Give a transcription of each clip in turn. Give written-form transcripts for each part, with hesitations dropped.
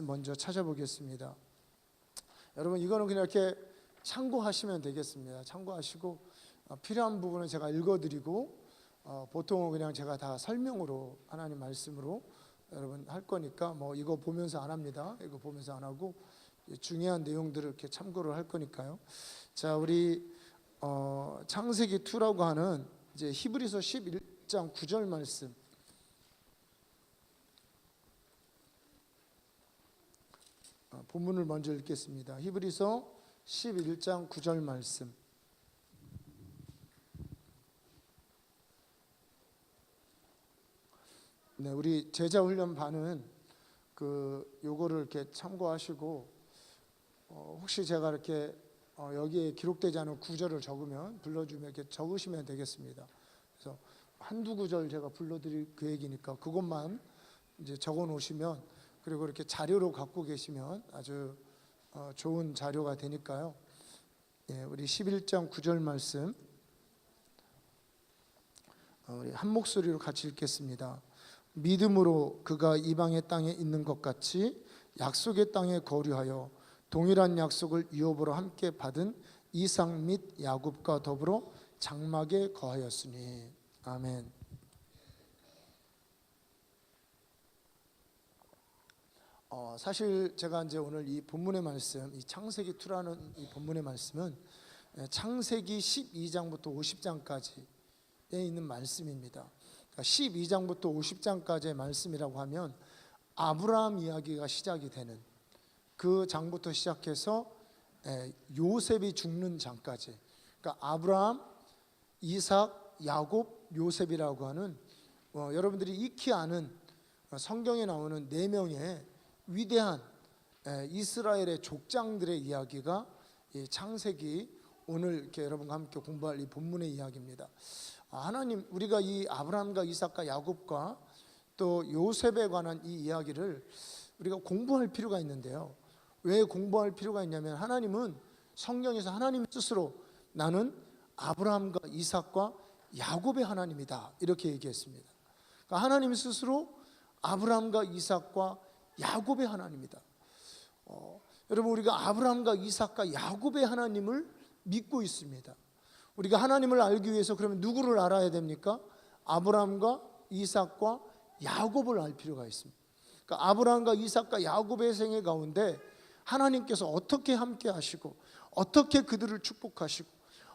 먼저 찾아보겠습니다. 여러분 이거는 그냥 이렇게 참고하시면 되겠습니다. 참고하시고 필요한 부분은 제가 읽어드리고 보통은 그냥 제가 다 설명으로 하나님 말씀으로 여러분 할 거니까 뭐 이거 보면서 안 합니다. 이거 보면서 안 하고 중요한 내용들을 이렇게 참고를 할 거니까요. 자, 우리 창세기 2라고 하는 이제 히브리서 11장 9절 말씀. 본문을 먼저 읽겠습니다. 히브리서 11장 9절 말씀. 네, 우리 제자 훈련 반은 요거를 이렇게 참고하시고 혹시 제가 이렇게 여기에 기록되지 않은 구절을 적으면 불러주면 이렇게 적으시면 되겠습니다. 그래서 한두 구절 제가 불러드릴 계획이니까 그것만 이제 적어 놓으시면, 그리고 이렇게 자료로 갖고 계시면 아주 좋은 자료가 되니까요. 예, 우리 11장 9절 말씀 우리 한 목소리로 같이 읽겠습니다. 믿음으로 그가 이방의 땅에 있는 것 같이 약속의 땅에 거류하여 동일한 약속을 유업으로 함께 받은 이삭 및 야곱과 더불어 장막에 거하였으니. 아멘. 사실 제가 이제 오늘 이 본문의 말씀, 이 창세기 2라는 이 본문의 말씀은 창세기 12장부터 50장까지에 있는 말씀입니다. 그러니까 12장부터 50장까지의 말씀이라고 하면 아브라함 이야기가 시작이 되는 그 장부터 시작해서 요셉이 죽는 장까지, 그러니까 아브라함, 이삭, 야곱, 요셉이라고 하는 여러분들이 익히 아는 성경에 나오는 4명의 위대한 이스라엘의 족장들의 이야기가 이 창세기, 오늘 이렇게 여러분과 함께 공부할 이 본문의 이야기입니다. 하나님, 우리가 이 아브라함과 이삭과 야곱과 또 요셉에 관한 이 이야기를 우리가 공부할 필요가 있는데요. 왜 공부할 필요가 있냐면, 하나님은 성경에서 하나님 스스로 나는 아브라함과 이삭과 야곱의 하나님이다 이렇게 얘기했습니다. 그러니까 하나님 스스로 아브라함과 이삭과 야곱의 하나님이다. 여러분, 우리가 아브라함과 이삭과 야곱의 하나님을 믿고 있습니다. 우리가 하나님을 알기 위해서 그러면 누구를 알아야 됩니까? 아브라함과 이삭과 야곱을 알 필요가 있습니다. 그러니까 아브라함과 이삭과 야곱의 생애 가운데 하나님께서 어떻게 함께 하시고, 어떻게 그들을 축복하시고,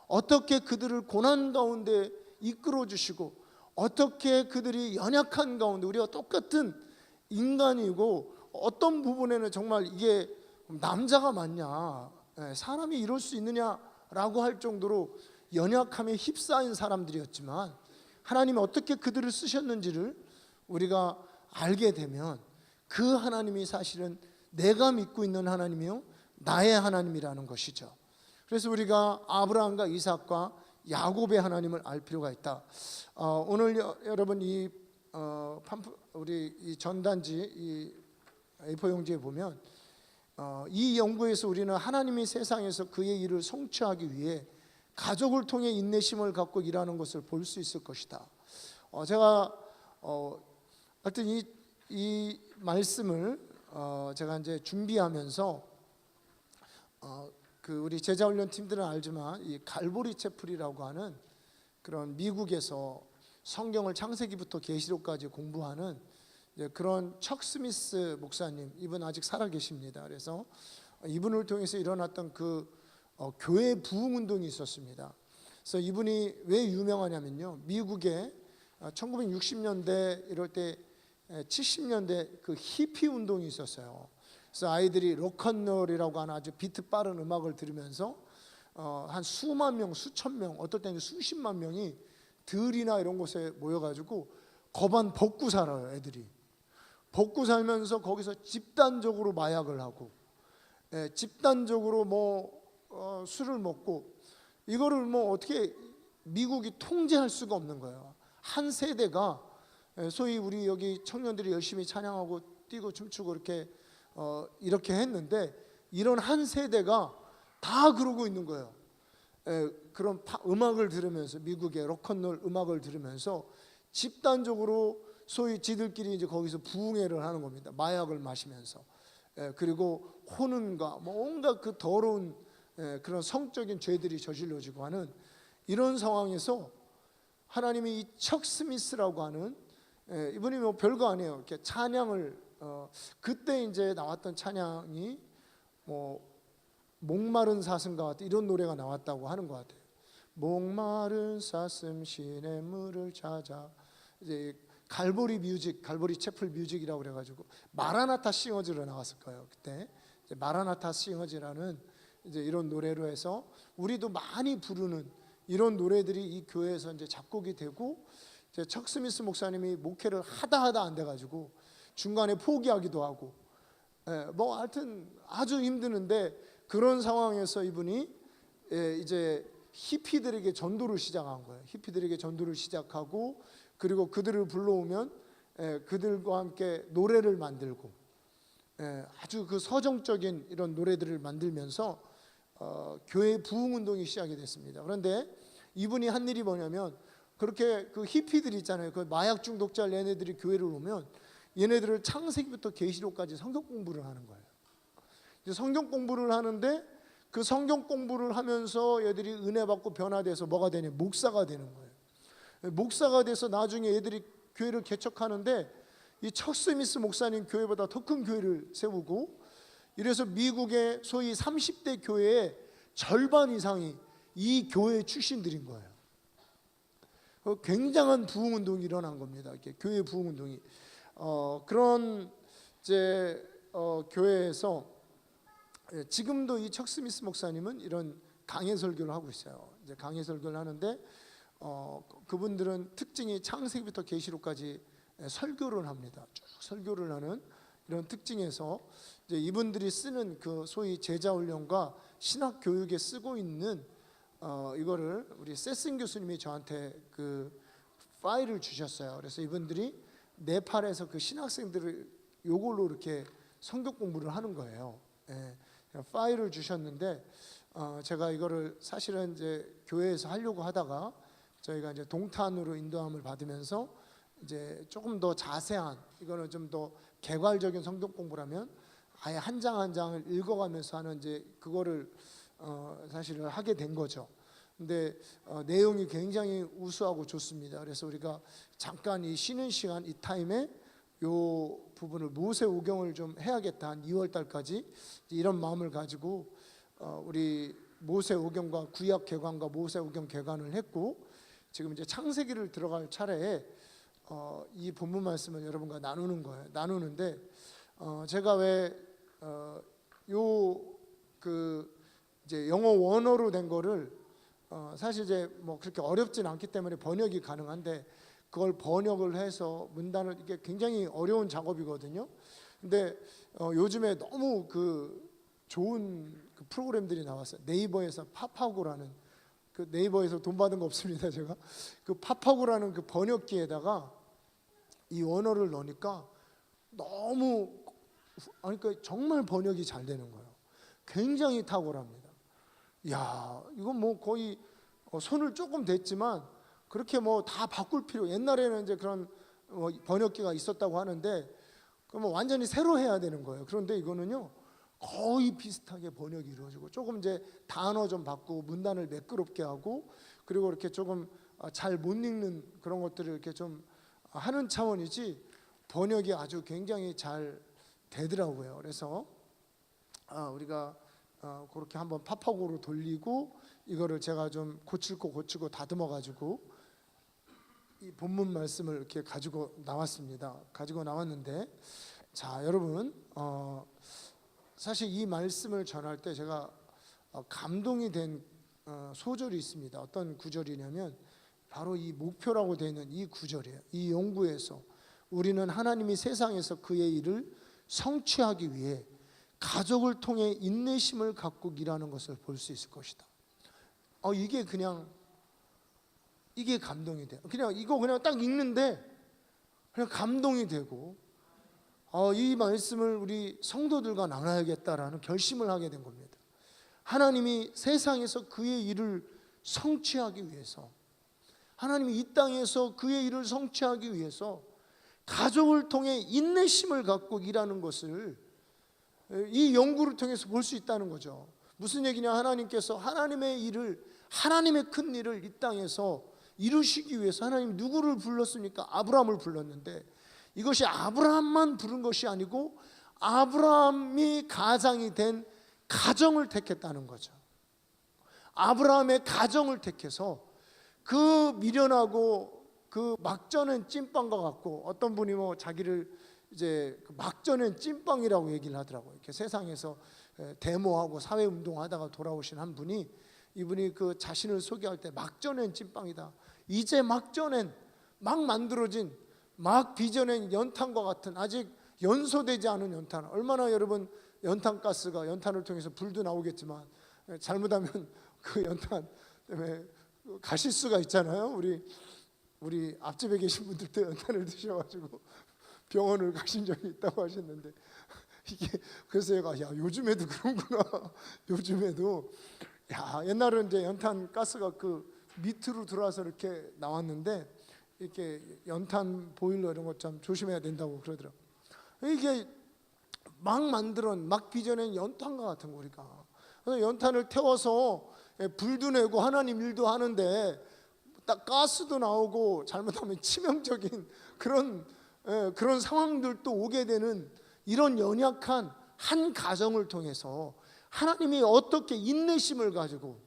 어떻게 그들을 고난 가운데 이끌어 주시고, 어떻게 그들이 연약한 가운데, 우리가 똑같은 인간이고 어떤 부분에는 정말 이게 남자가 맞냐, 사람이 이럴 수 있느냐라고 할 정도로 연약함에 휩싸인 사람들이었지만, 하나님이 어떻게 그들을 쓰셨는지를 우리가 알게 되면 그 하나님이 사실은 내가 믿고 있는 하나님이요, 나의 하나님이라는 것이죠. 그래서 우리가 아브라함과 이삭과 야곱의 하나님을 알 필요가 있다. 오늘 여러분 우리 이 전단지, 이 A4 용지에 보면 이 연구에서 우리는 하나님이 세상에서 그의 일을 성취하기 위해 가족을 통해 인내심을 갖고 일하는 것을 볼 수 있을 것이다. 제가 하여튼 이 말씀을 제가 이제 준비하면서 우리 제자훈련 팀들은 알지만 이 갈보리 채플이라고 하는 그런 미국에서 성경을 창세기부터 계시록까지 공부하는 그런 척 스미스 목사님, 이분 아직 살아 계십니다. 그래서 이분을 통해서 일어났던 교회 부흥 운동이 있었습니다. 그래서 이분이 왜 유명하냐면요, 미국에 1960년대 이럴 때 70년대 그 히피 운동이 있었어요. 그래서 아이들이 록앤롤이라고 하는 아주 비트 빠른 음악을 들으면서 한 수만 명, 수천 명, 어떨 때는 수십만 명이 들이나 이런 곳에 모여가지고 거반 벗고 살아요. 애들이 벗고 살면서 거기서 집단적으로 마약을 하고, 집단적으로 술을 먹고, 이거를 어떻게 미국이 통제할 수가 없는 거예요. 한 세대가, 소위 우리 여기 청년들이 열심히 찬양하고 뛰고 춤추고 이렇게 했는데, 이런 한 세대가 다 그러고 있는 거예요. 그런 음악을 들으면서, 미국의 록앤롤 음악을 들으면서 집단적으로 소위 지들끼리 이제 거기서 부흥회를 하는 겁니다. 마약을 마시면서. 그리고 혼음과 뭐 온갖 그 더러운 그런 성적인 죄들이 저질러지고 하는 이런 상황에서 하나님이 이 척 스미스라고 하는 이분이 뭐 별거 아니에요. 이렇게 찬양을 그때 이제 나왔던 찬양이 뭐 목마른 사슴과 같은 이런 노래가 나왔다고 하는 것 같아요. 목마른 사슴 시냇물을 찾아, 이제 갈보리 뮤직, 갈보리 채플 뮤직이라고 그래가지고 마라나타 싱어즈로 나왔을 거예요. 그때 이제 마라나타 싱어즈라는 이제 이런 노래로 해서 우리도 많이 부르는 이런 노래들이 이 교회에서 이제 작곡이 되고, 이제 척 스미스 목사님이 목회를 하다 안 돼가지고 중간에 포기하기도 하고, 뭐 하여튼 아주 힘드는데 그런 상황에서 이분이 이제 히피들에게 전도를 시작한 거예요. 히피들에게 전도를 시작하고, 그리고 그들을 불러오면 그들과 함께 노래를 만들고, 아주 그 서정적인 이런 노래들을 만들면서 교회 부흥 운동이 시작이 됐습니다. 그런데 이분이 한 일이 뭐냐면, 그렇게 그 히피들 있잖아요. 그 마약 중독자 얘네들이 교회를 오면 얘네들을 창세기부터 계시록까지 성경 공부를 하는 거예요. 이제 성경 공부를 하는데 그 성경 공부를 하면서 얘들이 은혜 받고 변화돼서 뭐가 되냐, 목사가 되는 거예요. 목사가 돼서 나중에 얘들이 교회를 개척하는데 이 척 스미스 목사님 교회보다 더 큰 교회를 세우고, 이래서 미국의 소위 30대 교회의 절반 이상이 이 교회 출신들인 거예요. 굉장한 부흥 운동이 일어난 겁니다. 이렇게 교회 부흥 운동이 그런 이제 교회에서 지금도 이 척 스미스 목사님은 이런 강해 설교를 하고 있어요. 이제 강해 설교를 하는데 그분들은 특징이 창세기부터 계시록까지 설교를 합니다. 쭉 설교를 하는 이런 특징에서 이제 이분들이 쓰는 그 소위 제자 훈련과 신학 교육에 쓰고 있는 이거를 우리 세슨 교수님이 저한테 그 파일을 주셨어요. 그래서 이분들이 네팔에서 그 신학생들을 요걸로 이렇게 성경 공부를 하는 거예요. 파일을 주셨는데 제가 이거를 사실은 이제 교회에서 하려고 하다가 저희가 이제 동탄으로 인도함을 받으면서 이제 조금 더 자세한, 이거는 좀 더 개괄적인 성경 공부라면 아예 한 장 한 장을 읽어가면서 하는 이제 그거를 사실은 하게 된 거죠. 근데 내용이 굉장히 우수하고 좋습니다. 그래서 우리가 잠깐 이 쉬는 시간, 이 타임에 요 부분을 모세오경을 좀 해야겠다, 한 2월 달까지 이런 마음을 가지고 우리 모세오경과 구약 개관과 모세오경 개관을 했고, 지금 이제 창세기를 들어갈 차례에 이 본문 말씀을 여러분과 나누는 거예요. 나누는데 제가 왜 이제 영어 원어로 된 거를 사실 이제 뭐 그렇게 어렵진 않기 때문에 번역이 가능한데, 그걸 번역을 해서 문단을, 이게 굉장히 어려운 작업이거든요. 근데 요즘에 너무 그 좋은 그 프로그램들이 나왔어요. 네이버에서 파파고라는, 그 네이버에서 돈 받은 거 없습니다. 제가 그 파파고라는 그 번역기에다가 이 원어를 넣으니까 너무, 그러니까 정말 번역이 잘 되는 거예요. 굉장히 탁월합니다. 야, 이건 뭐 거의 손을 조금 댔지만 그렇게 뭐 다 바꿀 필요, 옛날에는 이제 그런 번역기가 있었다고 하는데 그러면 완전히 새로 해야 되는 거예요. 그런데 이거는요 거의 비슷하게 번역이 이루어지고, 조금 이제 단어 좀 바꾸고 문단을 매끄럽게 하고, 그리고 이렇게 조금 잘 못 읽는 그런 것들을 이렇게 좀 하는 차원이지 번역이 아주 굉장히 잘 되더라고요. 그래서 우리가 그렇게 한번 파파고로 돌리고, 이거를 제가 좀 고칠 거 고치고 다듬어 가지고 이 본문 말씀을 이렇게 가지고 나왔습니다. 가지고 나왔는데, 자 여러분, 사실 이 말씀을 전할 때 제가 감동이 된 소절이 있습니다. 어떤 구절이냐면 바로 이 목표라고 되어 있는 이 구절이에요. 이 용구에서 우리는 하나님이 세상에서 그의 일을 성취하기 위해 가족을 통해 인내심을 갖고 일하는 것을 볼 수 있을 것이다. 이게 그냥, 이게 감동이 돼요. 그냥 이거 그냥 딱 읽는데 그냥 감동이 되고, 이 말씀을 우리 성도들과 나눠야겠다라는 결심을 하게 된 겁니다. 하나님이 세상에서 그의 일을 성취하기 위해서, 하나님이 이 땅에서 그의 일을 성취하기 위해서 가족을 통해 인내심을 갖고 일하는 것을 이 연구를 통해서 볼 수 있다는 거죠. 무슨 얘기냐? 하나님께서 하나님의 일을, 하나님의 큰 일을 이 땅에서 이루시기 위해서 하나님 누구를 불렀습니까? 아브라함을 불렀는데, 이것이 아브라함만 부른 것이 아니고 아브라함이 가장이 된 가정을 택했다는 거죠. 아브라함의 가정을 택해서 그 미련하고 그 막전엔 찐빵과 같고, 어떤 분이 뭐 자기를 이제 막전엔 찐빵이라고 얘기를 하더라고요. 이렇게 세상에서 데모하고 사회운동하다가 돌아오신 한 분이, 이분이 그 자신을 소개할 때 막전엔 찐빵이다, 이제 막전엔 막 만들어진, 막 빚어낸 연탄과 같은 아직 연소되지 않은 연탄. 얼마나 여러분, 연탄가스가, 연탄을 통해서 불도 나오겠지만 잘못하면 그 연탄 때문에 가실 수가 있잖아요. 우리 앞집에 계신 분들도 연탄을 드셔가지고 병원을 가신 적이 있다고 하셨는데, 이게 그래서 얘가 야, 요즘에도 그런구나. 요즘에도, 야, 옛날은 이제 연탄 가스가 그 밑으로 들어와서 이렇게 나왔는데, 이렇게 연탄 보일러 이런 것 좀 조심해야 된다고 그러더라고요. 이게 막 만들어낸, 막 빚어낸 연탄과 같은 거. 우리가 그래서 연탄을 태워서 불도 내고 하나님 일도 하는데, 딱 가스도 나오고 잘못하면 치명적인 그런 상황들도 오게 되는, 이런 연약한 한 가정을 통해서 하나님이 어떻게 인내심을 가지고,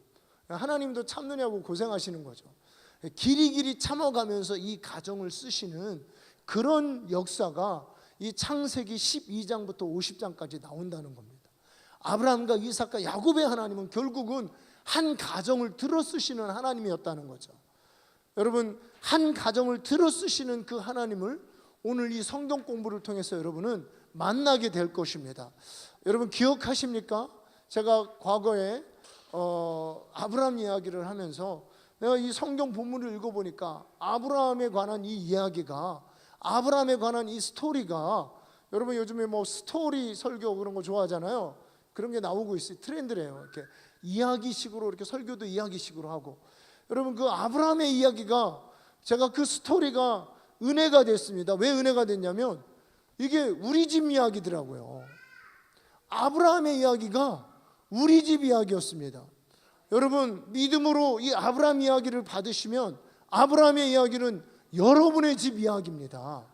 하나님도 참느냐고 고생하시는 거죠. 길이길이 참아가면서 이 가정을 쓰시는 그런 역사가 이 창세기 12장부터 50장까지 나온다는 겁니다. 아브라함과 이삭과 야곱의 하나님은 결국은 한 가정을 들어 쓰시는 하나님이었다는 거죠. 여러분, 한 가정을 들어 쓰시는 그 하나님을 오늘 이 성경 공부를 통해서 여러분은 만나게 될 것입니다. 여러분 기억하십니까? 제가 과거에 아브라함 이야기를 하면서 내가 이 성경 본문을 읽어보니까 아브라함에 관한 이 이야기가, 아브라함에 관한 이 스토리가, 여러분 요즘에 뭐 스토리 설교 그런 거 좋아하잖아요. 그런 게 나오고 있어요. 트렌드래요. 이렇게 이야기식으로, 이렇게 설교도 이야기식으로 하고. 여러분 그 아브라함의 이야기가, 제가 그 스토리가 은혜가 됐습니다. 왜 은혜가 됐냐면 이게 우리 집 이야기더라고요. 아브라함의 이야기가 우리 집 이야기였습니다. 여러분 믿음으로 이 아브라함 이야기를 받으시면, 아브라함의 이야기는 여러분의 집 이야기입니다.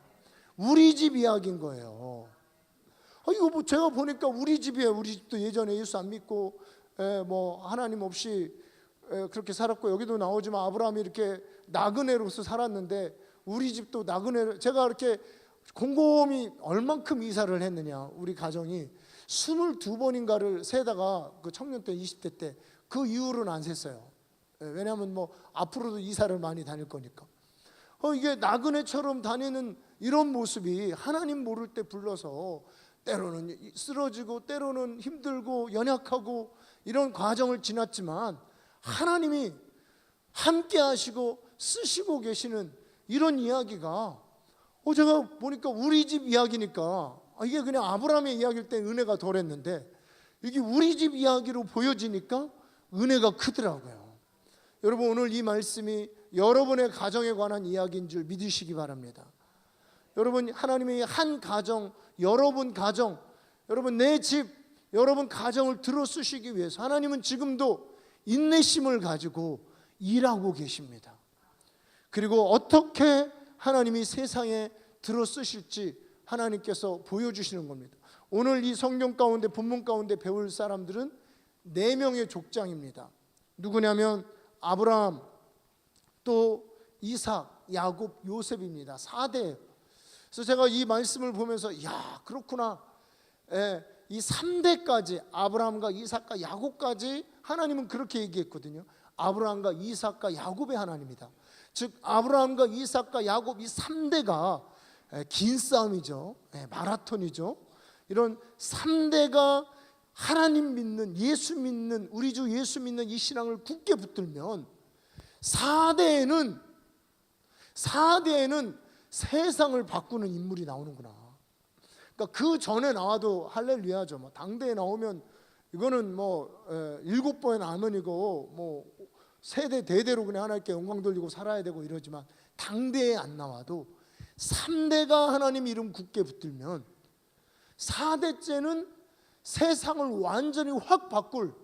우리 집 이야기인 거예요. 이거 뭐 제가 보니까 우리 집이에요. 우리 집도 예전에 예수 안 믿고 뭐 하나님 없이 그렇게 살았고, 여기도 나오지만 아브라함이 이렇게 나그네로서 살았는데, 우리 집도 나그네로, 제가 이렇게 곰곰이 얼만큼 이사를 했느냐, 우리 가정이 22번인가를 세다가 그 청년 때 20대 때 그 이후로는 안 셌어요. 왜냐하면 뭐 앞으로도 이사를 많이 다닐 거니까. 이게 나그네처럼 다니는 이런 모습이 하나님 모를 때 불러서 때로는 쓰러지고 때로는 힘들고 연약하고 이런 과정을 지났지만, 하나님이 함께 하시고 쓰시고 계시는 이런 이야기가, 제가 보니까 우리 집 이야기니까, 이게 그냥 아브라함의 이야기일 때 은혜가 덜했는데, 이게 우리 집 이야기로 보여지니까 은혜가 크더라고요. 여러분 오늘 이 말씀이 여러분의 가정에 관한 이야기인 줄 믿으시기 바랍니다. 여러분 하나님의 한 가정, 여러분 가정, 여러분 내 집, 여러분 가정을 들어 쓰시기 위해서 하나님은 지금도 인내심을 가지고 일하고 계십니다. 그리고 어떻게 하나님이 세상에 들어 쓰실지 하나님께서 보여주시는 겁니다. 오늘 이 성경 가운데, 본문 가운데 배울 사람들은 4명의 족장입니다. 누구냐면 아브라함, 또 이삭, 야곱, 요셉입니다. 4대. 그래서 제가 이 말씀을 보면서 야, 그렇구나. 이 3대까지, 아브라함과 이삭과 야곱까지 하나님은 그렇게 얘기했거든요. 아브라함과 이삭과 야곱의 하나님이다. 즉 아브라함과 이삭과 야곱, 이 3대가 긴 싸움이죠. 마라톤이죠. 이런 3대가 하나님 믿는, 예수 믿는, 우리 주 예수 믿는 이 신앙을 굳게 붙들면 4대에는 세상을 바꾸는 인물이 나오는구나. 그러니까 그 전에 나와도 할렐루야죠. 뭐 당대에 나오면 이거는 뭐 7번의 아멘이고, 뭐 세대 대대로 그냥 하나님께 영광 돌리고 살아야 되고 이러지만, 당대에 안 나와도 3대가 하나님 이름 굳게 붙들면 4대째는 세상을 완전히 확 바꿀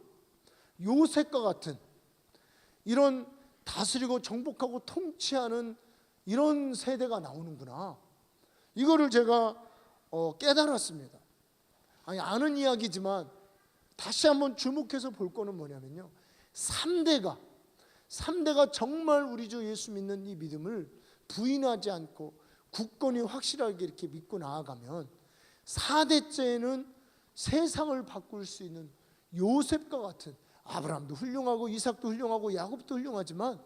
요셉과 같은 이런 다스리고 정복하고 통치하는 이런 세대가 나오는구나. 이거를 제가 깨달았습니다. 아는 이야기지만 다시 한번 주목해서 볼 거는 뭐냐면요, 3대가 정말 우리 주 예수 믿는 이 믿음을 부인하지 않고 굳건히 확실하게 이렇게 믿고 나아가면 4대째에는 세상을 바꿀 수 있는 요셉과 같은, 아브라함도 훌륭하고 이삭도 훌륭하고 야곱도 훌륭하지만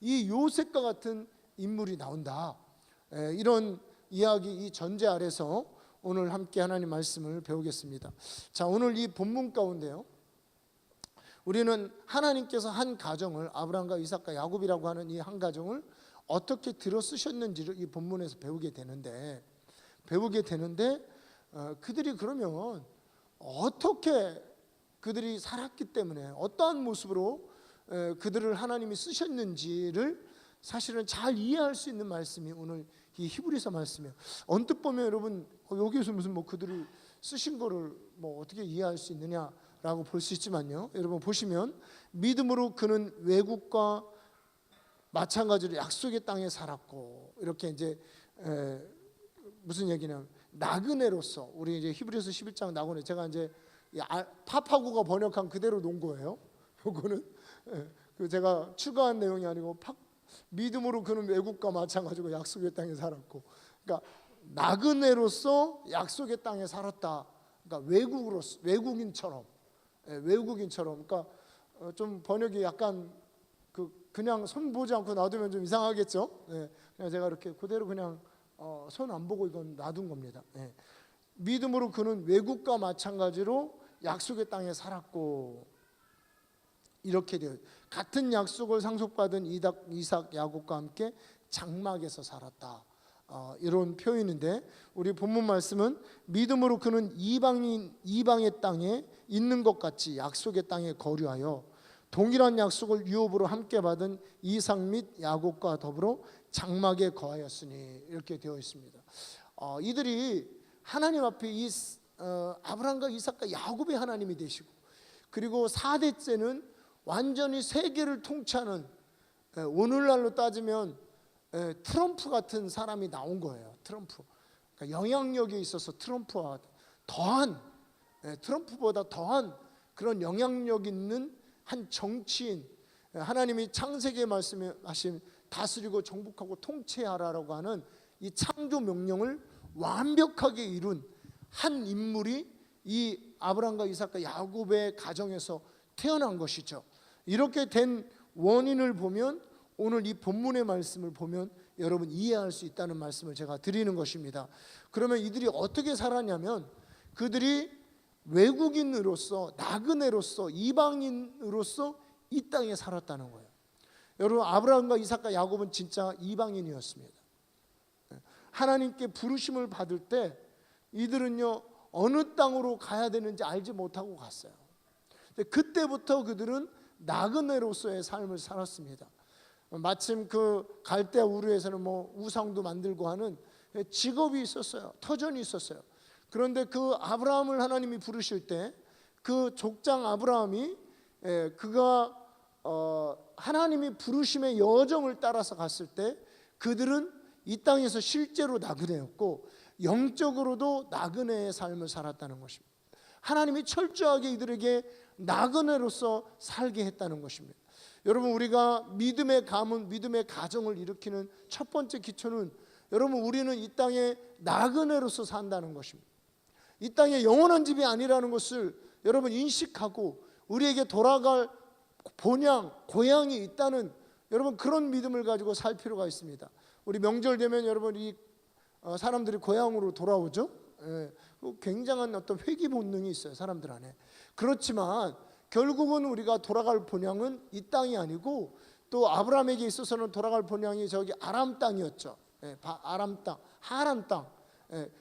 이 요셉과 같은 인물이 나온다. 이런 이야기, 이 전제 아래서 오늘 함께 하나님 말씀을 배우겠습니다. 자, 오늘 이 본문 가운데요, 우리는 하나님께서 한 가정을, 아브라함과 이삭과 야곱이라고 하는 이 한 가정을 어떻게 들어 쓰셨는지를 이 본문에서 배우게 되는데 그들이 그러면 어떻게 그들이 살았기 때문에 어떠한 모습으로 그들을 하나님이 쓰셨는지를 사실은 잘 이해할 수 있는 말씀이 오늘 이 히브리서 말씀이에요. 언뜻 보면 여러분 여기에서 무슨 그들을 쓰신 거를 어떻게 이해할 수 있느냐라고 볼 수 있지만요, 여러분 보시면 믿음으로 그는 외국과 마찬가지로 약속의 땅에 살았고, 이렇게 이제 무슨 얘기냐면 나그네로서, 우리 이제 히브리서 11장 나그네, 제가 이제 파파구가 번역한 그대로 놓은 거예요. 요거는 제가 추가한 내용이 아니고 믿음으로 그는 외국과 마찬가지로 약속의 땅에 살았고, 그러니까 나그네로서 약속의 땅에 살았다. 그러니까 외국인처럼, 그러니까 좀 번역이 약간 그냥 손 보지 않고 놔두면 좀 이상하겠죠. 그냥 제가 이렇게 그대로 그냥 손 안 보고 이건 놔둔 겁니다. 믿음으로 그는 외국과 마찬가지로 약속의 땅에 살았고, 이렇게 되어 같은 약속을 상속받은 이삭, 야곱과 함께 장막에서 살았다. 이런 표현인데, 우리 본문 말씀은 믿음으로 그는 이방의 땅에 있는 것 같이 약속의 땅에 거류하여 동일한 약속을 유업으로 함께 받은 이삭 및 야곱과 더불어 장막에 거하였으니, 이렇게 되어 있습니다. 이들이 하나님 앞에 아브라함과 이삭과 야곱의 하나님이 되시고, 그리고 4대째는 완전히 세계를 통치하는, 오늘날로 따지면 트럼프 같은 사람이 나온 거예요. 트럼프, 그러니까 영향력에 있어서 트럼프와 더한, 트럼프보다 더한 그런 영향력 있는 한 정치인, 하나님이 창세기에 말씀하신 다스리고 정복하고 통치하라라고 하는 이 창조 명령을 완벽하게 이룬 한 인물이 이 아브라함과 이삭과 야곱의 가정에서 태어난 것이죠. 이렇게 된 원인을 보면 오늘 이 본문의 말씀을 보면 여러분 이해할 수 있다는 말씀을 제가 드리는 것입니다. 그러면 이들이 어떻게 살았냐면, 그들이 외국인으로서, 나그네로서, 이방인으로서 이 땅에 살았다는 거예요. 여러분, 아브라함과 이삭과 야곱은 진짜 이방인이었습니다. 하나님께 부르심을 받을 때 이들은요, 어느 땅으로 가야 되는지 알지 못하고 갔어요. 그때부터 그들은 나그네로서의 삶을 살았습니다. 마침 그 갈대아 우르에서는 우상도 만들고 하는 직업이 있었어요. 터전이 있었어요. 그런데 그 아브라함을 하나님이 부르실 때, 그 족장 아브라함이 그가 하나님이 부르심의 여정을 따라서 갔을 때 그들은 이 땅에서 실제로 나그네였고 영적으로도 나그네의 삶을 살았다는 것입니다. 하나님이 철저하게 이들에게 나그네로서 살게 했다는 것입니다. 여러분, 우리가 믿음의 가문, 믿음의 가정을 일으키는 첫 번째 기초는, 여러분, 우리는 이 땅에 나그네로서 산다는 것입니다. 이 땅에 영원한 집이 아니라는 것을 여러분 인식하고 우리에게 돌아갈 본향, 고향이 있다는, 여러분, 그런 믿음을 가지고 살 필요가 있습니다. 우리 명절 되면 여러분 이 사람들이 고향으로 돌아오죠. 굉장한 어떤 회귀 본능이 있어요, 사람들 안에. 그렇지만 결국은 우리가 돌아갈 본향은 이 땅이 아니고, 또 아브라함에게 있어서는 돌아갈 본향이 저기 아람 땅이었죠. 아람 땅, 하란 땅,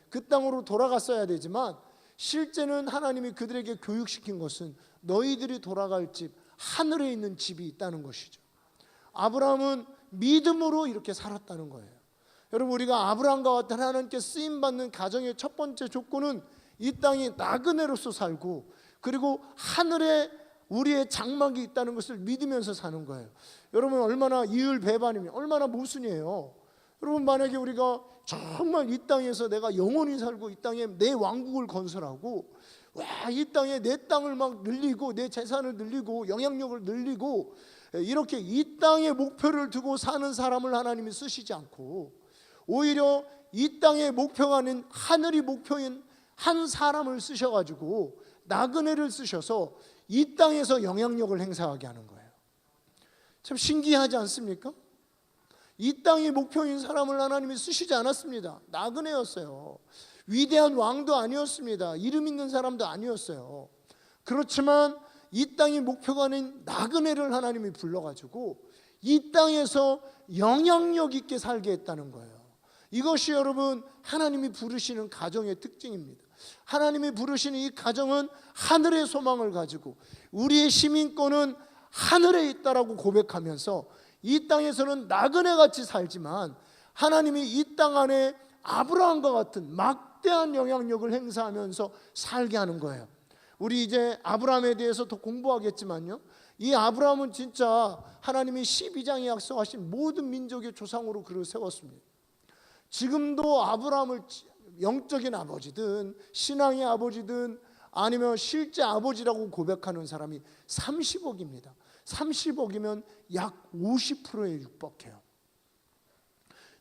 그 땅으로 돌아갔어야 되지만, 실제는 하나님이 그들에게 교육시킨 것은 너희들이 돌아갈 집, 하늘에 있는 집이 있다는 것이죠. 아브라함은 믿음으로 이렇게 살았다는 거예요. 여러분, 우리가 아브라함과 같은 하나님께 쓰임받는 가정의 첫 번째 조건은 이 땅이 나그네로서 살고, 그리고 하늘에 우리의 장막이 있다는 것을 믿으면서 사는 거예요. 여러분, 얼마나 이율배반이면 얼마나 모순이에요. 여러분, 만약에 우리가 정말 이 땅에서 내가 영원히 살고 이 땅에 내 왕국을 건설하고, 와, 이 땅에 내 땅을 막 늘리고 내 재산을 늘리고 영향력을 늘리고, 이렇게 이 땅에 목표를 두고 사는 사람을 하나님이 쓰시지 않고, 오히려 이 땅의 목표가 아닌 하늘이 목표인 한 사람을 쓰셔가지고 나그네를 쓰셔서 이 땅에서 영향력을 행사하게 하는 거예요. 참 신기하지 않습니까? 이 땅의 목표인 사람을 하나님이 쓰시지 않았습니다. 나그네였어요. 위대한 왕도 아니었습니다. 이름 있는 사람도 아니었어요. 그렇지만 이 땅의 목표가 아닌 나그네를 하나님이 불러가지고 이 땅에서 영향력 있게 살게 했다는 거예요. 이것이 여러분 하나님이 부르시는 가정의 특징입니다. 하나님이 부르시는 이 가정은 하늘의 소망을 가지고 우리의 시민권은 하늘에 있다라고 고백하면서 이 땅에서는 나그네같이 살지만 하나님이 이 땅 안에 아브라함과 같은 막대한 영향력을 행사하면서 살게 하는 거예요. 우리 이제 아브라함에 대해서 더 공부하겠지만요, 이 아브라함은 진짜 하나님이 12장에 약속하신 모든 민족의 조상으로 그를 세웠습니다. 지금도 아브라함을 영적인 아버지든 신앙의 아버지든 아니면 실제 아버지라고 고백하는 사람이 30억입니다. 30억이면 약 50%에 육박해요.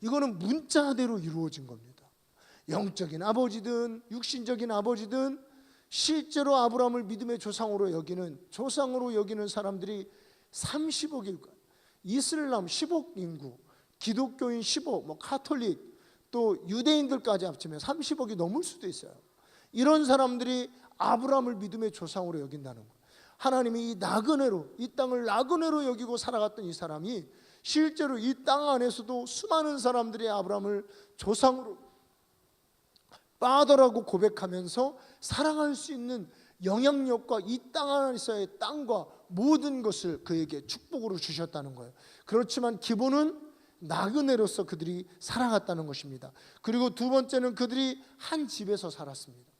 이거는 문자대로 이루어진 겁니다. 영적인 아버지든 육신적인 아버지든 실제로 아브라함을 믿음의 조상으로 여기는 사람들이 30억일 거예요. 이슬람 10억 인구, 기독교인 10억, 카톨릭, 또 유대인들까지 합치면 30억이 넘을 수도 있어요. 이런 사람들이 아브라함을 믿음의 조상으로 여긴다는 거예요. 하나님이 이 땅을 나그네로 여기고 살아갔던 이 사람이 실제로 이 땅 안에서도 수많은 사람들이 아브라함을 조상으로 빠더라고 고백하면서 사랑할 수 있는 영향력과 이 땅 안에서의 땅과 모든 것을 그에게 축복으로 주셨다는 거예요. 그렇지만 기본은 나그네로서 그들이 살아갔다는 것입니다. 그리고 두 번째는 그들이 한 집에서 살았습니다.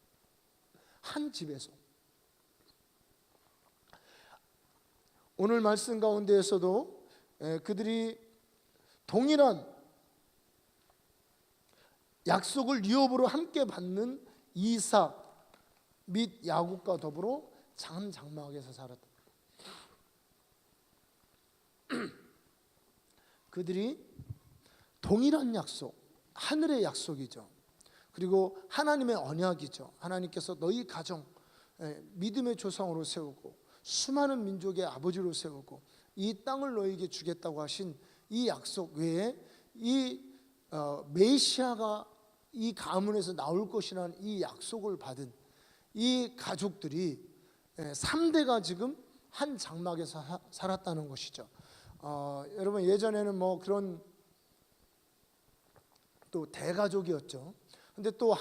한 집에서. 오늘 말씀 가운데에서도 그들이 동일한 약속을 유업으로 함께 받는 이삭 및 야곱과 더불어 장막에서 살았다. 그들이 동일한 약속, 하늘의 약속이죠. 그리고 하나님의 언약이죠. 하나님께서 너희 가정 믿음의 조상으로 세우고 수많은 민족의 아버지로 세우고 이 땅을 너희에게 주겠다고 하신 이 약속 외에 이 메시아가 이 가문에서 나올 것이라는 이 약속을 받은 이 가족들이 3대가 지금 한 장막에서 살았다는 것이죠. 여러분, 예전에는 뭐 그런 또 대가족이었죠. 근데 또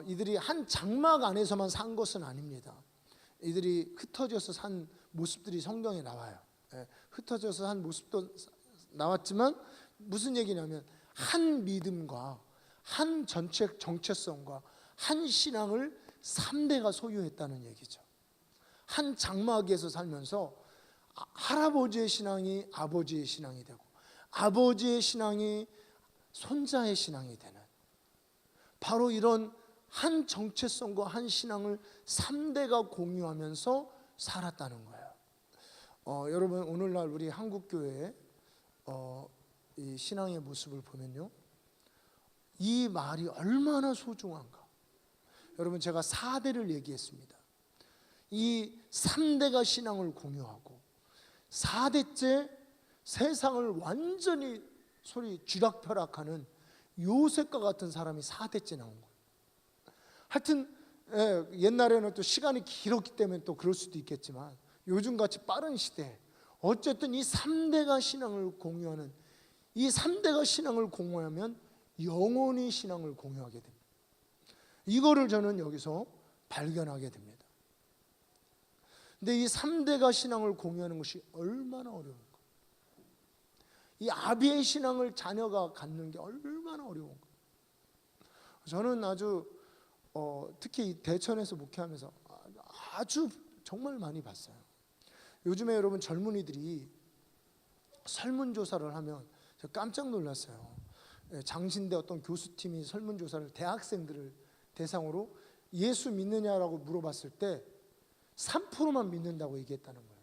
이들이 한 장막 안에서만 산 것은 아닙니다. 이들이 흩어져서 산 모습들이 성경에 나와요. 흩어져서 산 모습도 나왔지만 무슨 얘기냐면 한 믿음과 한 정체성과 한 신앙을 3대가 소유했다는 얘기죠. 한 장막에서 살면서 할아버지의 신앙이 아버지의 신앙이 되고 아버지의 신앙이 손자의 신앙이 되는, 바로 이런 한 정체성과 한 신앙을 3대가 공유하면서 살았다는 거예요. 여러분, 오늘날 우리 한국교회의 이 신앙의 모습을 보면요, 이 말이 얼마나 소중한가. 여러분, 제가 4대를 얘기했습니다. 이 3대가 신앙을 공유하고 4대째 세상을 완전히 쥐락펴락하는 요셉과 같은 사람이 4대째 나온 거예요. 하여튼 옛날에는 또 시간이 길었기 때문에 또 그럴 수도 있겠지만 요즘같이 빠른 시대에 어쨌든 이 3대가 신앙을 공유하는, 이 3대가 신앙을 공유하면 영원히 신앙을 공유하게 됩니다. 이거를 저는 여기서 발견하게 됩니다. 근데 이 3대가 신앙을 공유하는 것이 얼마나 어려운가. 이 아비의 신앙을 자녀가 갖는 게 얼마나 어려운가. 저는 아주 특히 이 대천에서 목회하면서 아주 정말 많이 봤어요. 요즘에 여러분 젊은이들이 설문조사를 하면 제가 깜짝 놀랐어요. 장신대 어떤 교수팀이 설문조사를 대학생들을 대상으로 예수 믿느냐라고 물어봤을 때 3%만 믿는다고 얘기했다는 거예요.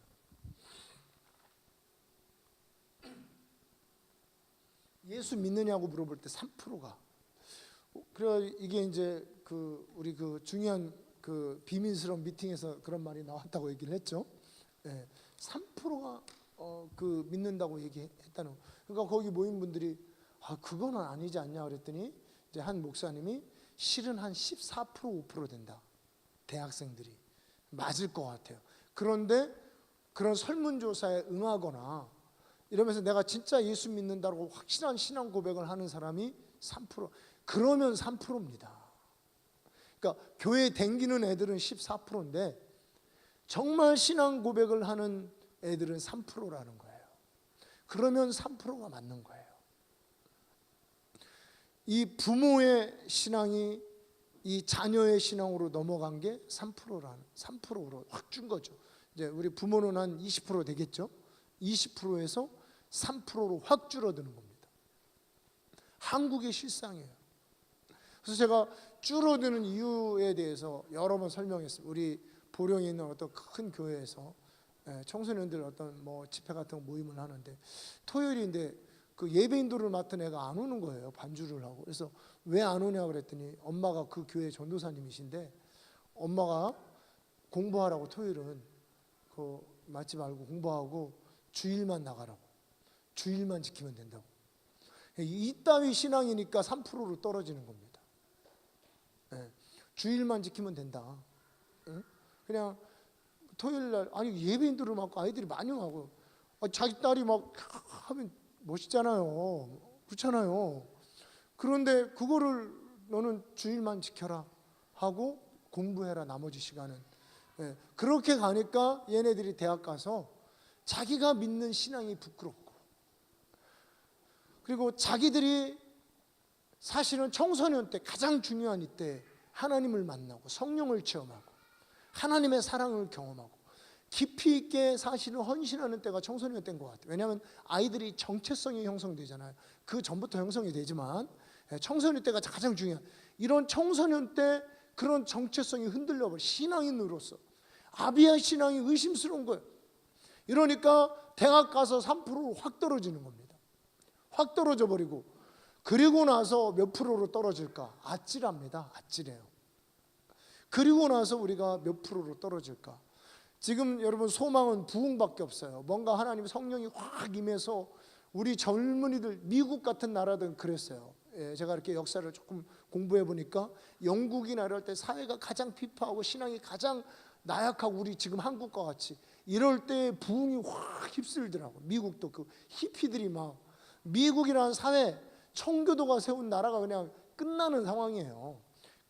예수 믿느냐고 물어볼 때 3%가. 그래 이게 이제 우리 중요한 비밀스러운 미팅에서 그런 말이 나왔다고 얘기를 했죠. 3%가 믿는다고 얘기했다는 거. 그러니까 거기 모인 분들이 그거는 아니지 않냐 그랬더니 이제 한 목사님이 실은 한 14% 5% 된다. 대학생들이 맞을 것 같아요. 그런데 그런 설문조사에 응하거나 이러면서 내가 진짜 예수 믿는다고 확실한 신앙 고백을 하는 사람이 3%. 그러면 3%입니다. 그러니까 교회 댕기는 애들은 14%인데 정말 신앙 고백을 하는 애들은 3%라는 거예요. 그러면 3%가 맞는 거예요. 이 부모의 신앙이 이 자녀의 신앙으로 넘어간 게 3%로 확 준 거죠. 이제 우리 부모는 한 20% 되겠죠. 20%에서 3%로 확 줄어드는 겁니다. 한국의 실상이에요. 그래서 제가 줄어드는 이유에 대해서 여러 번 설명했습니다. 우리 보령에 있는 어떤 큰 교회에서 청소년들 어떤 집회 같은 모임을 하는데 토요일인데 그 예배인도를 맡은 애가 안 오는 거예요. 반주를 하고. 그래서 왜 안 오냐 그랬더니 엄마가 그 교회 전도사님이신데 엄마가 공부하라고 토요일은 맞지 말고 공부하고 주일만 나가라고. 주일만 지키면 된다고. 이따위 신앙이니까 3%로 떨어지는 겁니다. 주일만 지키면 된다. 그냥 토요일날 예배인들을 맡고 아이들이 많이 하고 자기 딸이 막 하면 멋있잖아요. 그렇잖아요. 그런데 그거를 너는 주일만 지켜라 하고 공부해라 나머지 시간은. 그렇게 가니까 얘네들이 대학 가서 자기가 믿는 신앙이 부끄럽고 그리고 자기들이 사실은 청소년 때 가장 중요한 이때 하나님을 만나고 성령을 체험하고 하나님의 사랑을 경험하고 깊이 있게 사실은 헌신하는 때가 청소년 때인 것 같아요. 왜냐하면 아이들이 정체성이 형성되잖아요. 그 전부터 형성이 되지만 청소년 때가 가장 중요한 이런 청소년 때 그런 정체성이 흔들려버려. 신앙인으로서 아비의 신앙이 의심스러운 거예요. 이러니까 대학 가서 3%로 확 떨어지는 겁니다. 확 떨어져 버리고 그리고 나서 몇 프로로 떨어질까? 아찔합니다. 아찔해요. 그리고 나서 우리가 몇 프로로 떨어질까? 지금 여러분 소망은 부흥밖에 없어요. 뭔가 하나님 성령이 확 임해서 우리 젊은이들 미국 같은 나라들은 그랬어요. 제가 이렇게 역사를 조금 공부해 보니까 영국이나 이럴 때 사회가 가장 피폐하고 신앙이 가장 나약하고 우리 지금 한국과 같이 이럴 때 부흥이 확 휩쓸더라고. 미국도 그 히피들이 막 미국이라는 사회 청교도가 세운 나라가 그냥 끝나는 상황이에요.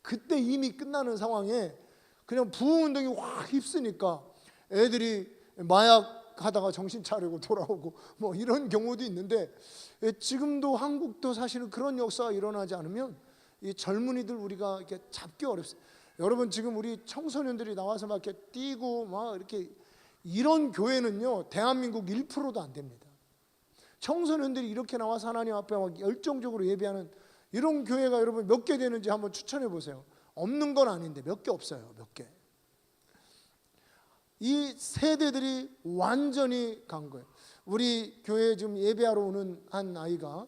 그때 이미 끝나는 상황에 그냥 부흥운동이 확 휩쓰니까 애들이 마약 하다가 정신 차리고 돌아오고 이런 경우도 있는데 지금도 한국도 사실은 그런 역사가 일어나지 않으면 이 젊은이들 우리가 이렇게 잡기 어렵습니다. 여러분 지금 우리 청소년들이 나와서 막 이렇게 뛰고 막 이렇게 이런 교회는요 대한민국 1%도 안 됩니다. 청소년들이 이렇게 나와서 하나님 앞에 막 열정적으로 예배하는 이런 교회가 여러분 몇 개 되는지 한번 추천해 보세요. 없는 건 아닌데 몇 개 없어요. 몇 개. 이 세대들이 완전히 간 거예요. 우리 교회에 지금 예배하러 오는 한 아이가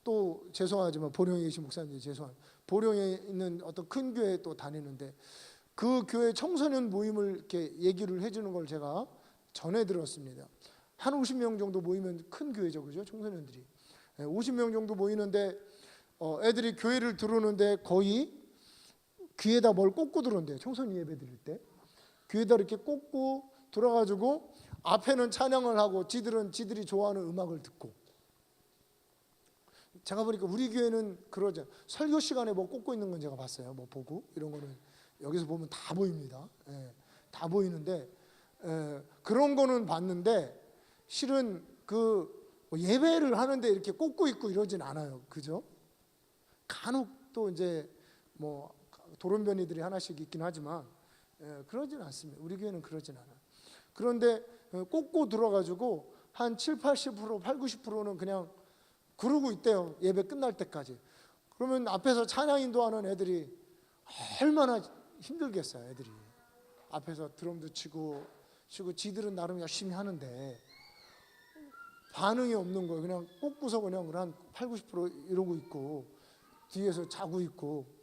또 죄송하지만 보령에 계신 목사님 죄송합니다. 보령에 있는 어떤 큰 교회에 또 다니는데 그 교회 청소년 모임을 이렇게 얘기를 해주는 걸 제가 전해 들었습니다. 한 50명 정도 모이면 큰 교회죠, 그죠? 청소년들이 50명 정도 모이는데 애들이 교회를 들어오는데 거의 귀에다 뭘 꽂고 들어온대요. 청소년 예배 드릴 때 귀에다 이렇게 꽂고 들어가지고 앞에는 찬양을 하고 지들이 좋아하는 음악을 듣고. 제가 보니까 우리 교회는 그러죠. 설교 시간에 뭐 꽂고 있는 건 제가 봤어요. 뭐 보고 이런 거는 여기서 보면 다 보입니다. 다 보이는데 그런 거는 봤는데 실은 예배를 하는데 이렇게 꽂고 있고 이러진 않아요. 그죠? 간혹 또 이제 돌연변이들이 하나씩 있긴 하지만 그러진 않습니다. 우리 교회는 그러진 않아요. 그런데 꽂고 들어가지고 한 7, 80%, 8, 90%는 그냥 그러고 있대요. 예배 끝날 때까지. 그러면 앞에서 찬양 인도하는 애들이 얼마나 힘들겠어요. 애들이 앞에서 드럼도 치고 지들은 나름 열심히 하는데 반응이 없는 거예요. 그냥 꽂고서 그냥 한 8, 90% 이러고 있고 뒤에서 자고 있고.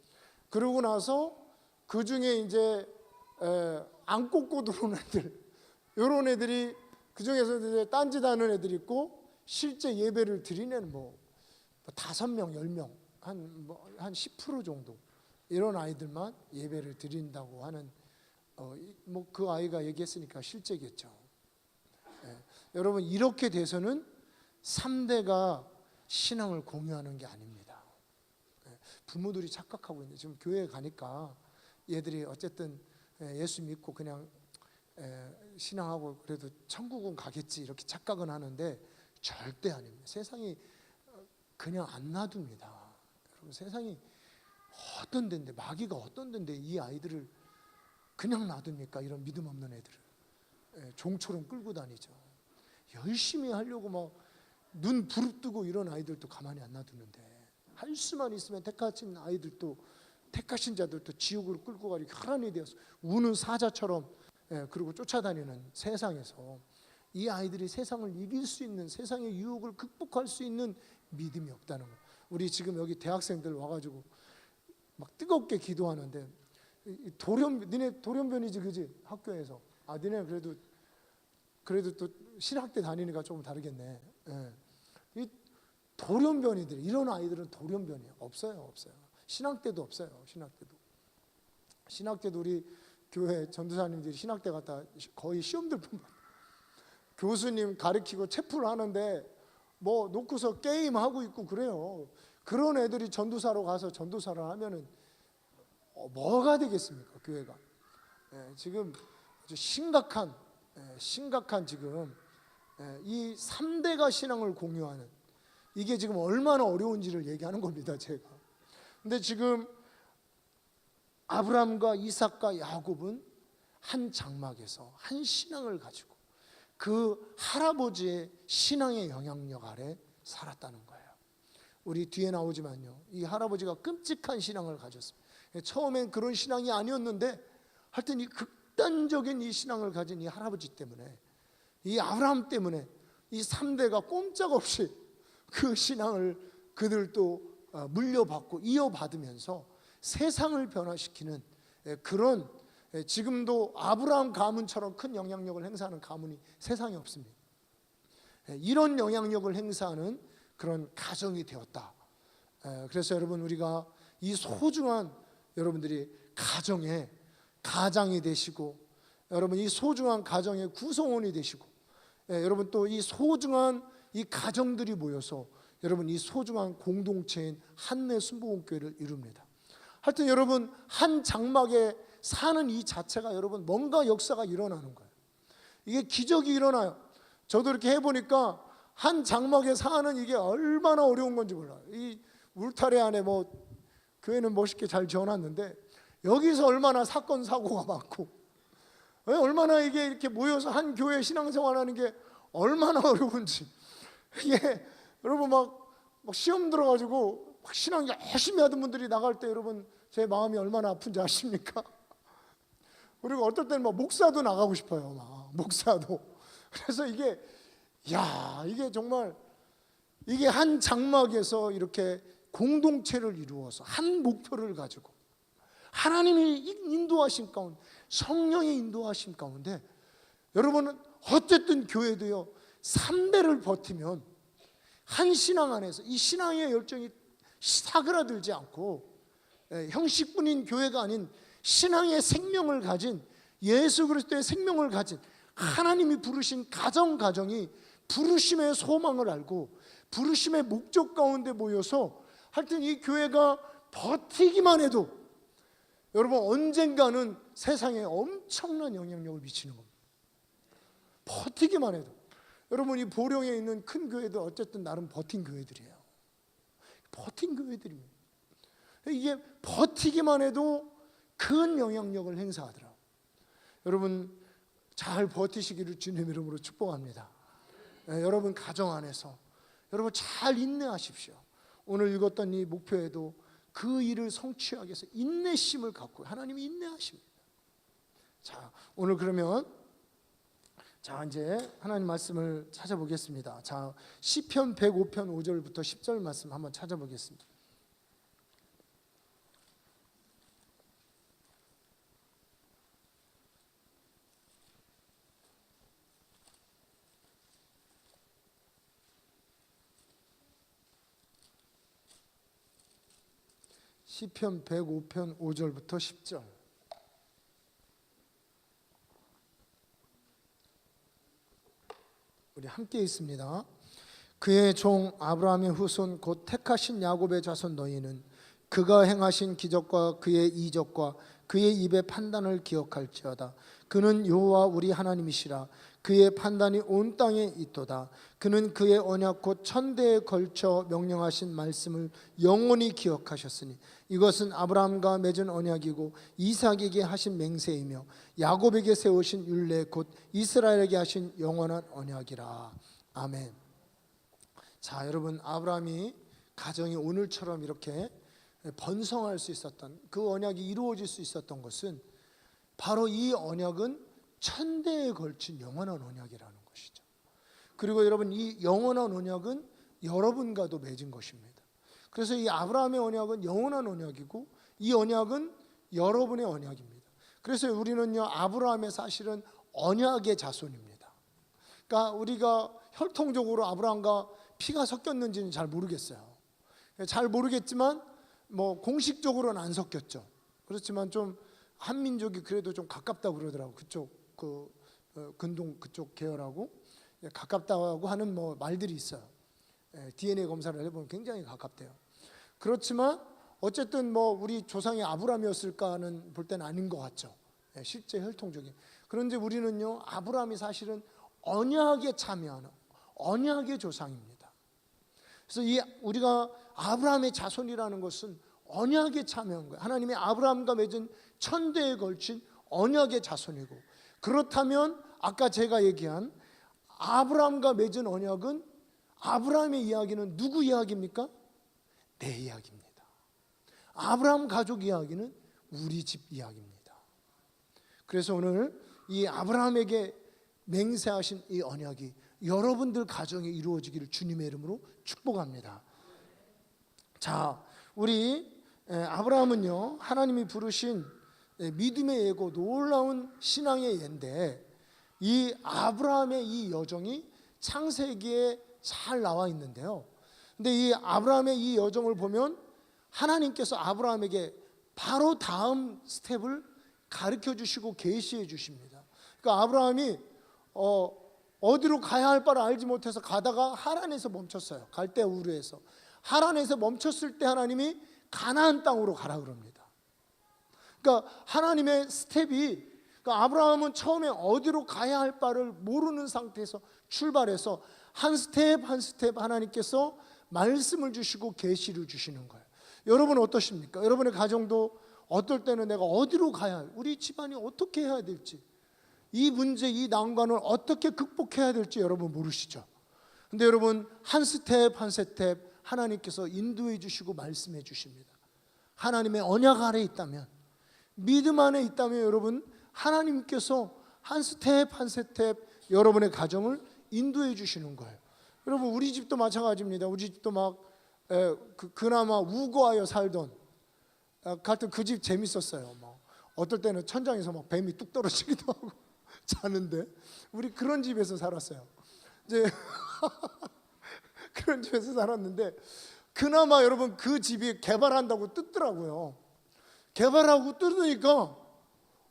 그러고 나서 그 중에 이제 안 꽂고 들어오는 애들, 이런 애들이 그 중에서 이제 딴짓하는 애들이 있고, 실제 예배를 드리는 뭐 5명, 10명, 한 10% 정도 이런 아이들만 예배를 드린다고 하는 뭐 그 아이가 얘기했으니까 실제겠죠. 여러분, 이렇게 돼서는 3대가 신앙을 공유하는 게 아닙니다. 부모들이 착각하고 있는데, 지금 교회에 가니까 얘들이 어쨌든 예수 믿고 그냥 신앙하고 그래도 천국은 가겠지 이렇게 착각은 하는데 절대 아닙니다. 세상이 그냥 안 놔둡니다. 여러분, 세상이 어떤 데인데, 마귀가 어떤 데인데 이 아이들을 그냥 놔둡니까? 이런 믿음 없는 애들을 종처럼 끌고 다니죠. 열심히 하려고 막 눈 부릅뜨고 이런 아이들도 가만히 안 놔두는데, 할 수만 있으면 택하신 아이들도, 택하신 자들도 지옥으로 끌고 가려고 혈안이 되어서 우는 사자처럼 그리고 쫓아다니는 세상에서 이 아이들이 세상을 이길 수 있는, 세상의 유혹을 극복할 수 있는 믿음이 없다는 거예요. 우리 지금 여기 대학생들 와가지고 막 뜨겁게 기도하는데, 니네 돌연변이지, 그지? 학교에서. 니네 그래도 또 신학대 다니니까 조금 다르겠네. 이 돌연변이들, 이런 아이들은 돌연변이 없어요. 신학대도 없어요. 신학대도 우리 교회 전도사님들이 신학대 갔다 거의 시험들 보면 교수님 가르치고 체풀 하는데 뭐 놓고서 게임하고 있고 그래요. 그런 애들이 전도사로 가서 전도사를 하면은 뭐가 되겠습니까? 교회가. 지금 아주 심각한 지금 이 3대가 신앙을 공유하는, 이게 지금 얼마나 어려운지를 얘기하는 겁니다, 제가. 근데 지금 아브라함과 이삭과 야곱은 한 장막에서 한 신앙을 가지고 그 할아버지의 신앙의 영향력 아래 살았다는 거예요. 우리 뒤에 나오지만요, 이 할아버지가 끔찍한 신앙을 가졌습니다. 처음엔 그런 신앙이 아니었는데 하여튼 이 극단적인 이 신앙을 가진 이 할아버지 때문에, 이 아브라함 때문에 이 3대가 꼼짝없이 그 신앙을 그들도 물려받고 이어받으면서 세상을 변화시키는 그런, 지금도 아브라함 가문처럼 큰 영향력을 행사하는 가문이 세상에 없습니다. 이런 영향력을 행사하는 그런 가정이 되었다. 그래서 여러분, 우리가 이 소중한, 여러분들이 가장이 되시고, 여러분 이 소중한 가정의 구성원이 되시고, 여러분 또 이 소중한 이 가정들이 모여서 여러분 이 소중한 공동체인 한내 순복음교회를 이룹니다. 하여튼 여러분, 한 장막에 사는 이 자체가 여러분 뭔가 역사가 일어나는 거예요. 이게 기적이 일어나요. 저도 이렇게 해보니까 한 장막에 사는 이게 얼마나 어려운 건지 몰라요. 이 울타리 안에 뭐 교회는 멋있게 잘 지어놨는데 여기서 얼마나 사건 사고가 많고, 얼마나 이게 이렇게 모여서 한 교회 신앙생활하는 게 얼마나 어려운지. 이게 여러분 막 시험 들어가지고 막 신앙 열심히 하던 분들이 나갈 때 여러분 제 마음이 얼마나 아픈지 아십니까? 그리고 어떨 때는 막 목사도 나가고 싶어요. 막 목사도. 그래서 이게 정말 이게 한 장막에서 이렇게 공동체를 이루어서 한 목표를 가지고 하나님이 인도하신 가운데, 성령의 인도하신 가운데, 여러분은 어쨌든 교회도요 3대를 버티면 한 신앙 안에서 이 신앙의 열정이 사그라들지 않고, 형식뿐인 교회가 아닌 신앙의 생명을 가진, 예수 그리스도의 생명을 가진 하나님이 부르신 가정이 부르심의 소망을 알고 부르심의 목적 가운데 모여서 하여튼 이 교회가 버티기만 해도 여러분 언젠가는 세상에 엄청난 영향력을 미치는 겁니다. 버티기만 해도. 여러분 이 보령에 있는 큰 교회들 어쨌든 나름 버틴 교회들이에요. 버틴 교회들입니다. 이게 버티기만 해도 큰 영향력을 행사하더라고요. 여러분 잘 버티시기를 주님 이름으로 축복합니다. 여러분 가정 안에서 여러분 잘 인내하십시오. 오늘 읽었던 이 목표에도 그 일을 성취하기 위해서 인내심을 갖고 하나님이 인내하십니다. 자, 오늘 그러면 이제 하나님 말씀을 찾아보겠습니다. 자, 시편 105편 5절부터 10절 말씀 한번 찾아보겠습니다. 시편 105편 5절부터 10절. 우리 함께 있습니다. 그의 종 아브라함의 후손 곧 택하신 야곱의 자손 너희는 그가 행하신 기적과 그의 이적과 그의 입의 판단을 기억할지어다. 그는 여호와 우리 하나님이시라. 그의 판단이 온 땅에 있도다. 그는 그의 언약 곧 천대에 걸쳐 명령하신 말씀을 영원히 기억하셨으니 이것은 아브라함과 맺은 언약이고 이삭에게 하신 맹세이며 야곱에게 세우신 율례 곧 이스라엘에게 하신 영원한 언약이라. 아멘. 자, 여러분 아브라함이 가정이 오늘처럼 이렇게 번성할 수 있었던 그 언약이 이루어질 수 있었던 것은 바로 이 언약은 천대에 걸친 영원한 언약이라는 것이죠. 그리고 여러분 이 영원한 언약은 여러분과도 맺은 것입니다. 그래서 이 아브라함의 언약은 영원한 언약이고 이 언약은 여러분의 언약입니다. 그래서 우리는요 아브라함의 사실은 언약의 자손입니다. 그러니까 우리가 혈통적으로 아브라함과 피가 섞였는지는 잘 모르겠어요. 잘 모르겠지만 뭐 공식적으로는 안 섞였죠. 그렇지만 좀 한민족이 그래도 좀 가깝다고 그러더라고. 그쪽 근동 그쪽 계열하고 가깝다고 하는 뭐 말들이 있어요. DNA 검사를 해보면 굉장히 가깝대요. 그렇지만 어쨌든 뭐 우리 조상이 아브라함이었을까는 볼 때는 아닌 것 같죠. 실제 혈통적인. 그런데 우리는요 아브라함이 사실은 언약에 참여하는 언약의 조상입니다. 그래서 이 우리가 아브라함의 자손이라는 것은 언약에 참여한 거예요. 하나님의 아브라함과 맺은 천대에 걸친 언약의 자손이고, 그렇다면 아까 제가 얘기한 아브라함과 맺은 언약은 아브라함의 이야기는 누구 이야기입니까? 내 이야기입니다. 아브라함 가족 이야기는 우리 집 이야기입니다. 그래서 오늘 이 아브라함에게 맹세하신 이 언약이 여러분들 가정에 이루어지기를 주님의 이름으로 축복합니다. 자, 우리 아브라함은요 하나님이 부르신 믿음의 예고 놀라운 신앙의 예인데, 이 아브라함의 이 여정이 창세기에 잘 나와 있는데요. 근데 이 아브라함의 이 여정을 보면 하나님께서 아브라함에게 바로 다음 스텝을 가르쳐 주시고 계시해 주십니다. 그러니까 아브라함이 어디로 가야 할 바를 알지 못해서 가다가 하란에서 멈췄어요. 갈대 우르에서. 하란에서 멈췄을 때 하나님이 가나안 땅으로 가라 그럽니다. 그러니까 하나님의 스텝이, 그러니까 아브라함은 처음에 어디로 가야 할 바를 모르는 상태에서 출발해서 한 스텝 한 스텝 하나님께서 말씀을 주시고 계시를 주시는 거예요. 여러분 어떠십니까? 여러분의 가정도 어떨 때는 내가 어디로 가야 할, 우리 집안이 어떻게 해야 될지, 이 문제, 이 난관을 어떻게 극복해야 될지 여러분 모르시죠? 근데 여러분 한 스텝 한 스텝 하나님께서 인도해 주시고 말씀해 주십니다. 하나님의 언약 아래 있다면, 믿음 안에 있다면 여러분 하나님께서 한 스텝 한 스텝 여러분의 가정을 인도해 주시는 거예요. 여러분 우리 집도 마찬가지입니다. 우리 집도 막 그나마 우거하여 살던, 하여튼 그 집 재밌었어요. 막 어떨 때는 천장에서 막 뱀이 뚝 떨어지기도 하고 자는데, 우리 그런 집에서 살았어요. 이제 그런 집에서 살았는데 그나마 여러분 그 집이 개발한다고 뜯더라고요. 개발하고 뜯으니까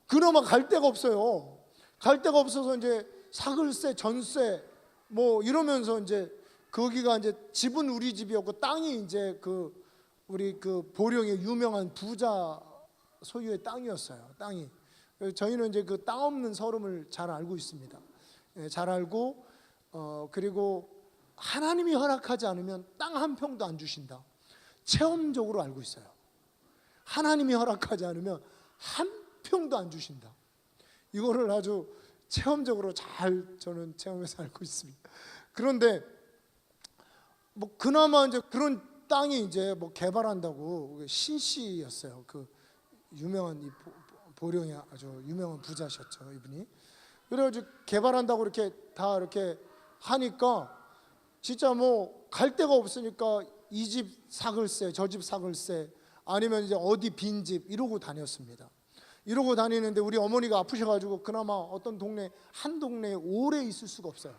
그나마 갈 데가 없어요. 갈 데가 없어서 이제 사글세, 전세 뭐 이러면서 이제 거기가 이제 집은 우리 집이었고 땅이 이제 그 우리 그 보령의 유명한 부자 소유의 땅이었어요. 땅이. 저희는 이제 그 땅 없는 서름을 잘 알고 있습니다. 잘 알고 그리고 하나님이 허락하지 않으면 땅 한 평도 안 주신다. 체험적으로 알고 있어요. 하나님이 허락하지 않으면 한 평도 안 주신다. 이거를 아주 체험적으로 잘 저는 체험해서 알고 있습니다. 그런데 뭐 그나마 이제 그런 땅이 이제 뭐 개발한다고 신씨였어요. 그 유명한 이 보령의 아주 유명한 부자셨죠, 이분이. 그래가지고 개발한다고 이렇게 다 이렇게 하니까 진짜 뭐 갈 데가 없으니까 이 집 사글세, 저 집 사글세, 아니면 이제 어디 빈집 이러고 다녔습니다. 이러고 다니는데 우리 어머니가 아프셔가지고 그나마 어떤 동네, 한 동네에 오래 있을 수가 없어요.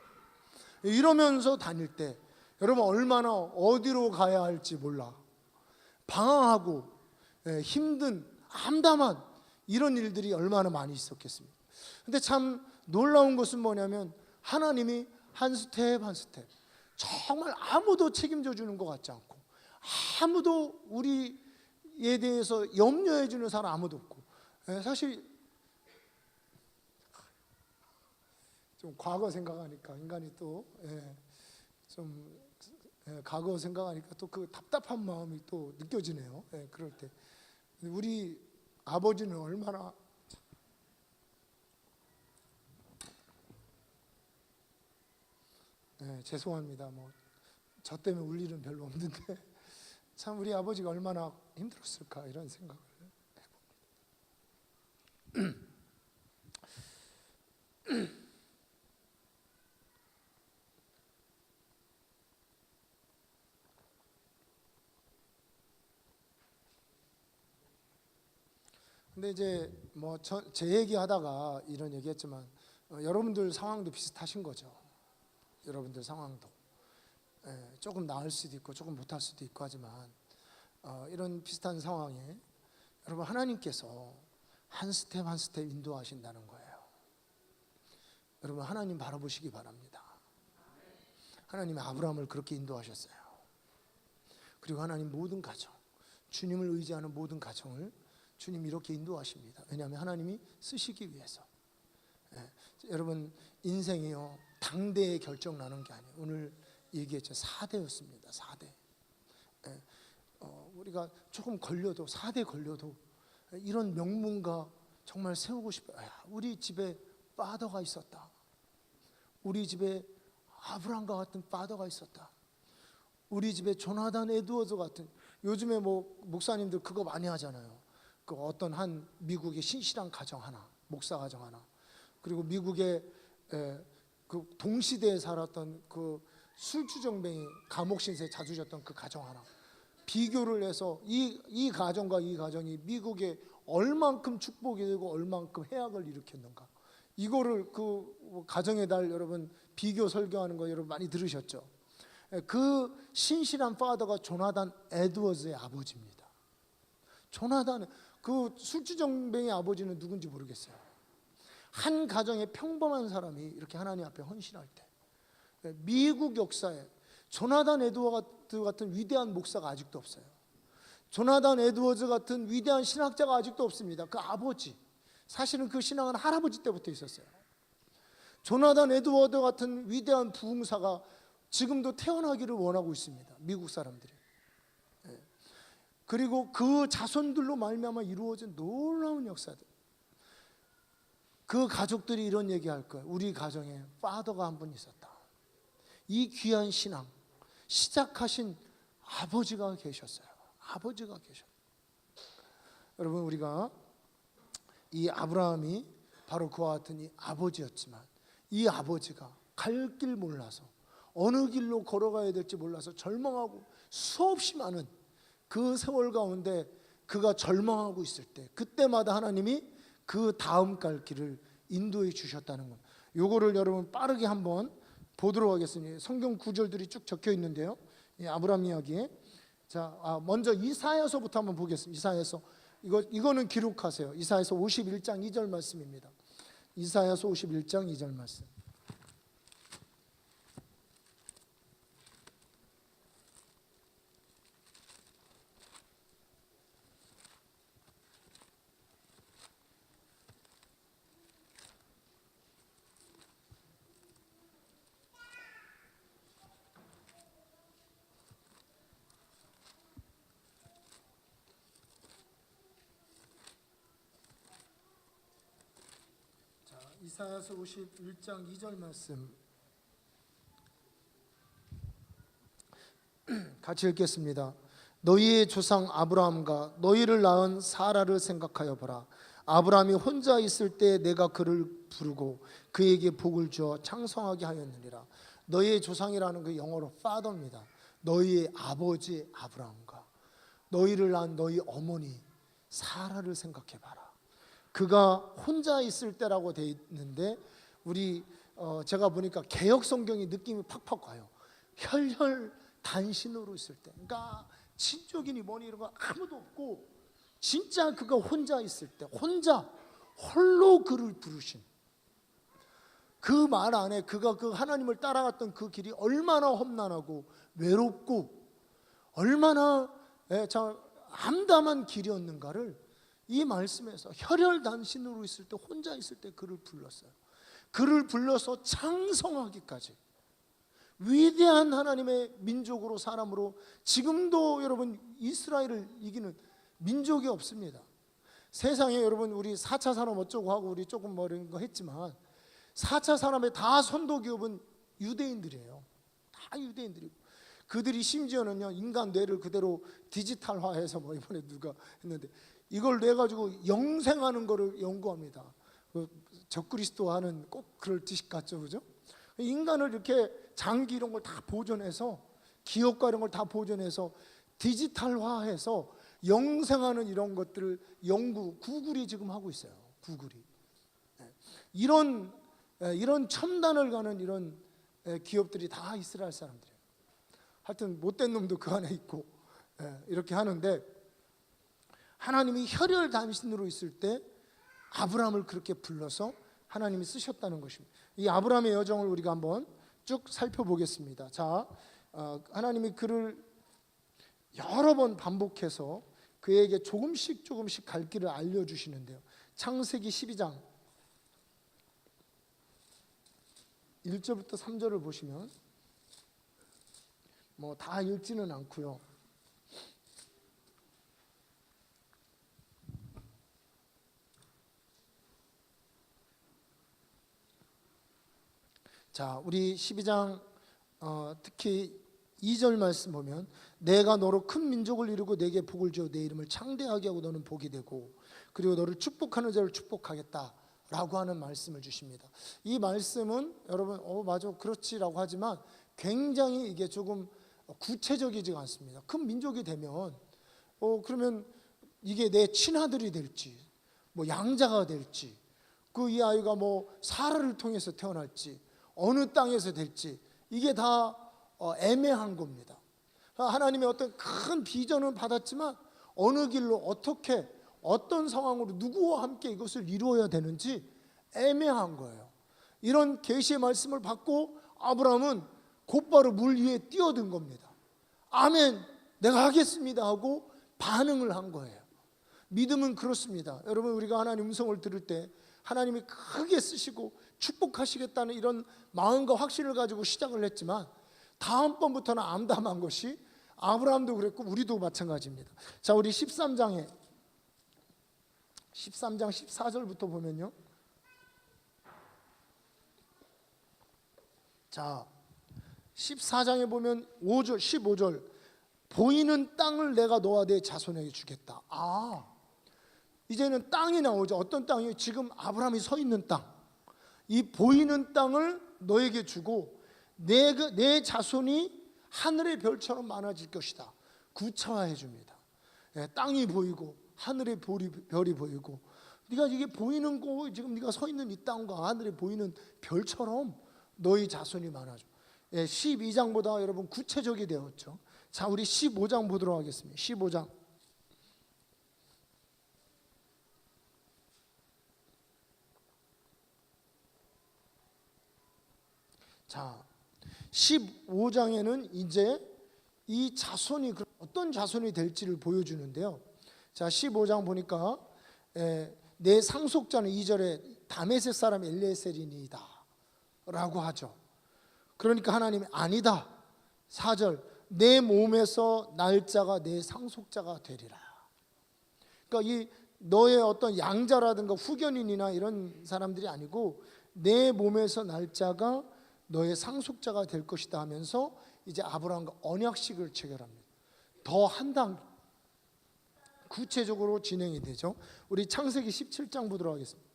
이러면서 다닐 때 여러분 얼마나 어디로 가야 할지 몰라 방황하고 힘든 암담한 이런 일들이 얼마나 많이 있었겠습니까? 근데 참 놀라운 것은 뭐냐면 하나님이 한 스텝 한 스텝 정말 아무도 책임져 주는 것 같지 않고 아무도 우리에 대해서 염려해 주는 사람 아무도 없고, 사실 좀 과거 생각하니까 인간이 또 좀 과거 생각하니까 또 그 답답한 마음이 또 느껴지네요. 그럴 때 우리 아버지는 얼마나 죄송합니다. 뭐 저 때문에 울 일은 별로 없는데 참 우리 아버지가 얼마나 힘들었을까 이런 생각을 해봅니다. 근데 이제 뭐 제 얘기하다가 이런 얘기했지만 여러분들 상황도 비슷하신 거죠. 여러분들 상황도 조금 나을 수도 있고 조금 못할 수도 있고 하지만 이런 비슷한 상황에 여러분 하나님께서 한 스텝 한 스텝 인도하신다는 거예요. 여러분 하나님 바라보시기 바랍니다. 하나님이 아브라함을 그렇게 인도하셨어요. 그리고 하나님 모든 가정, 주님을 의지하는 모든 가정을 주님이 이렇게 인도하십니다. 왜냐하면 하나님이 쓰시기 위해서. 여러분 인생이요 당대에 결정 나는 게 아니에요. 오늘 얘기했죠. 4대였습니다. 4대. 우리가 조금 걸려도 4대 걸려도 이런 명문가 정말 세우고 싶어요. 우리 집에 파더가 있었다. 우리 집에 아브라함과 같은 파더가 있었다. 우리 집에 조나단 에드워즈 같은, 요즘에 뭐 목사님들 그거 많이 하잖아요. 그 어떤 한 미국의 신실한 가정 하나, 목사 가정 하나, 그리고 미국의 그 동시대에 살았던 그 술주정뱅이 감옥 신세 자주 졌던 그 가정 하나 비교를 해서 이 가정과 이 가정이 미국에 얼만큼 축복이 되고 얼만큼 해악을 일으켰는가, 이거를 그 가정의 달 여러분 비교 설교하는 거 여러분 많이 들으셨죠? 그 신실한 파더가 조나단 에드워즈의 아버지입니다. 조나단, 그 술주정뱅이 아버지는 누군지 모르겠어요. 한 가정의 평범한 사람이 이렇게 하나님 앞에 헌신할 때 미국 역사에 조나단 에드워즈 같은 위대한 목사가 아직도 없어요. 조나단 에드워즈 같은 위대한 신학자가 아직도 없습니다. 그 아버지, 사실은 그 신앙은 할아버지 때부터 있었어요. 조나단 에드워즈 같은 위대한 부흥사가 지금도 태어나기를 원하고 있습니다. 미국 사람들이. 그리고 그 자손들로 말미암아 이루어진 놀라운 역사들. 그 가족들이 이런 얘기할 거예요. 우리 가정에 파더가 한 분 있었다. 이 귀한 신앙 시작하신 아버지가 계셨어요. 아버지가 계셨어요. 여러분 우리가 이 아브라함이 바로 그와 같은 이 아버지였지만 이 아버지가 갈 길 몰라서 어느 길로 걸어가야 될지 몰라서 절망하고 수없이 많은 그 세월 가운데 그가 절망하고 있을 때 그때마다 하나님이 그 다음 갈 길을 인도해 주셨다는 것. 요거를 여러분 빠르게 한번 보도록 하겠습니다. 성경 구절들이 쭉 적혀 있는데요. 아브라함 이야기에 자, 먼저 이사야서부터 한번 보겠습니다. 이사야서 이거는 기록하세요. 이사야서 51장 2절 말씀입니다. 이사야서 51장 2절 말씀. 이사야서 51장 2절 말씀 같이 읽겠습니다. 너희의 조상 아브라함과 너희를 낳은 사라를 생각하여 보라. 아브라함이 혼자 있을 때 내가 그를 부르고 그에게 복을 주어 창성하게 하였느니라. 너희의 조상이라는 그 영어로 father입니다. 너희의 아버지 아브라함과 너희를 낳은 너희 어머니 사라를 생각해 봐라. 그가 혼자 있을 때라고 돼 있는데 우리 제가 보니까 개역 성경이 느낌이 팍팍 와요. 혈혈단신으로 있을 때, 그러니까 친족이니 뭐니 이런 거 아무도 없고 진짜 그가 혼자 있을 때, 혼자 홀로 그를 부르신 그 말 안에 그가 그 하나님을 따라갔던 그 길이 얼마나 험난하고 외롭고 얼마나 암담한 길이었는가를 이 말씀에서 혈혈단신으로 있을 때, 혼자 있을 때 그를 불렀어요. 그를 불러서 창성하기까지 위대한 하나님의 민족으로, 사람으로 지금도 여러분 이스라엘을 이기는 민족이 없습니다. 세상에 여러분 우리 4차 산업 어쩌고 하고 우리 조금 뭐 이런 거 했지만 4차 산업의 다 선도 기업은 유대인들이에요. 다 유대인들이고 그들이 심지어는요 인간 뇌를 그대로 디지털화해서 뭐 이번에 누가 했는데 이걸 내 가지고 영생하는 거를 연구합니다. 적그리스도 하는 꼭 그럴 뜻 같죠, 그죠? 인간을 이렇게 장기 이런 걸 다 보존해서 기억과 이런 걸 다 보존해서 디지털화해서 영생하는 이런 것들을 구글이 지금 하고 있어요. 구글이 이런 첨단을 가는 이런 기업들이 다 이스라엘 사람들이에요. 하여튼 못된 놈도 그 안에 있고 이렇게 하는데 하나님이 혈혈단신으로 있을 때 아브라함을 그렇게 불러서 하나님이 쓰셨다는 것입니다. 이 아브라함의 여정을 우리가 한번 쭉 살펴보겠습니다. 자, 하나님이 그를 여러 번 반복해서 그에게 조금씩 갈 길을 알려주시는데요. 창세기 12장 1절부터 3절을 보시면 뭐 다 읽지는 않고요. 자, 우리 12장 특히 2절 말씀 보면 내가 너로 큰 민족을 이루고 내게 복을 주어 내 이름을 창대하게 하고 너는 복이 되고 그리고 너를 축복하는 자를 축복하겠다 라고 하는 말씀을 주십니다. 이 말씀은 여러분 맞아 그렇지라고 하지만 굉장히 이게 조금 구체적이지가 않습니다. 큰 민족이 되면 그러면 이게 내 친아들이 될지 뭐 양자가 될지 그 이 아이가 뭐 사라를 통해서 태어날지 어느 땅에서 될지 이게 다 애매한 겁니다. 하나님의 어떤 큰 비전은 받았지만 어느 길로 어떻게 어떤 상황으로 누구와 함께 이것을 이루어야 되는지 애매한 거예요. 이런 계시의 말씀을 받고 아브라함은 곧바로 물 위에 뛰어든 겁니다. 아멘, 내가 하겠습니다 하고 반응을 한 거예요. 믿음은 그렇습니다. 여러분 우리가 하나님 음성을 들을 때 하나님이 크게 쓰시고 축복하시겠다는 이런 마음과 확신을 가지고 시작을 했지만 다음번부터는 암담한 것이 아브라함도 그랬고 우리도 마찬가지입니다. 자, 우리 13장 14절부터 보면요. 자, 14장에 보면 5절, 15절 보이는 땅을 내가 너와 내 자손에게 주겠다. 이제는 땅이 나오죠. 어떤 땅이요? 지금 아브라함이 서 있는 땅. 이 보이는 땅을 너에게 주고 내 자손이 하늘의 별처럼 많아질 것이다. 구차화해 줍니다. 땅이 보이고 하늘의 별이 보이고 네가 이게 보이는 거 지금 네가 서 있는 이 땅과 하늘에 보이는 별처럼 너희 자손이 많아져. 12장보다 여러분 구체적이 되었죠. 자, 우리 15장 보도록 하겠습니다. 15장 자, 15장에는 이제 이 자손이 어떤 자손이 될지를 보여주는데요. 자, 15장 보니까 내 상속자는 2절에 다메섹 사람 엘리에셀이니이다 라고 하죠. 그러니까 하나님이 아니다. 4절 내 몸에서 날 자가 내 상속자가 되리라. 그러니까 이 너의 어떤 양자라든가 후견인이나 이런 사람들이 아니고 내 몸에서 날 자가 너의 상속자가 될 것이다 하면서 이제 아브라함과 언약식을 체결합니다. 더 한 단 구체적으로 진행이 되죠. 우리 창세기 17장 보도록 하겠습니다.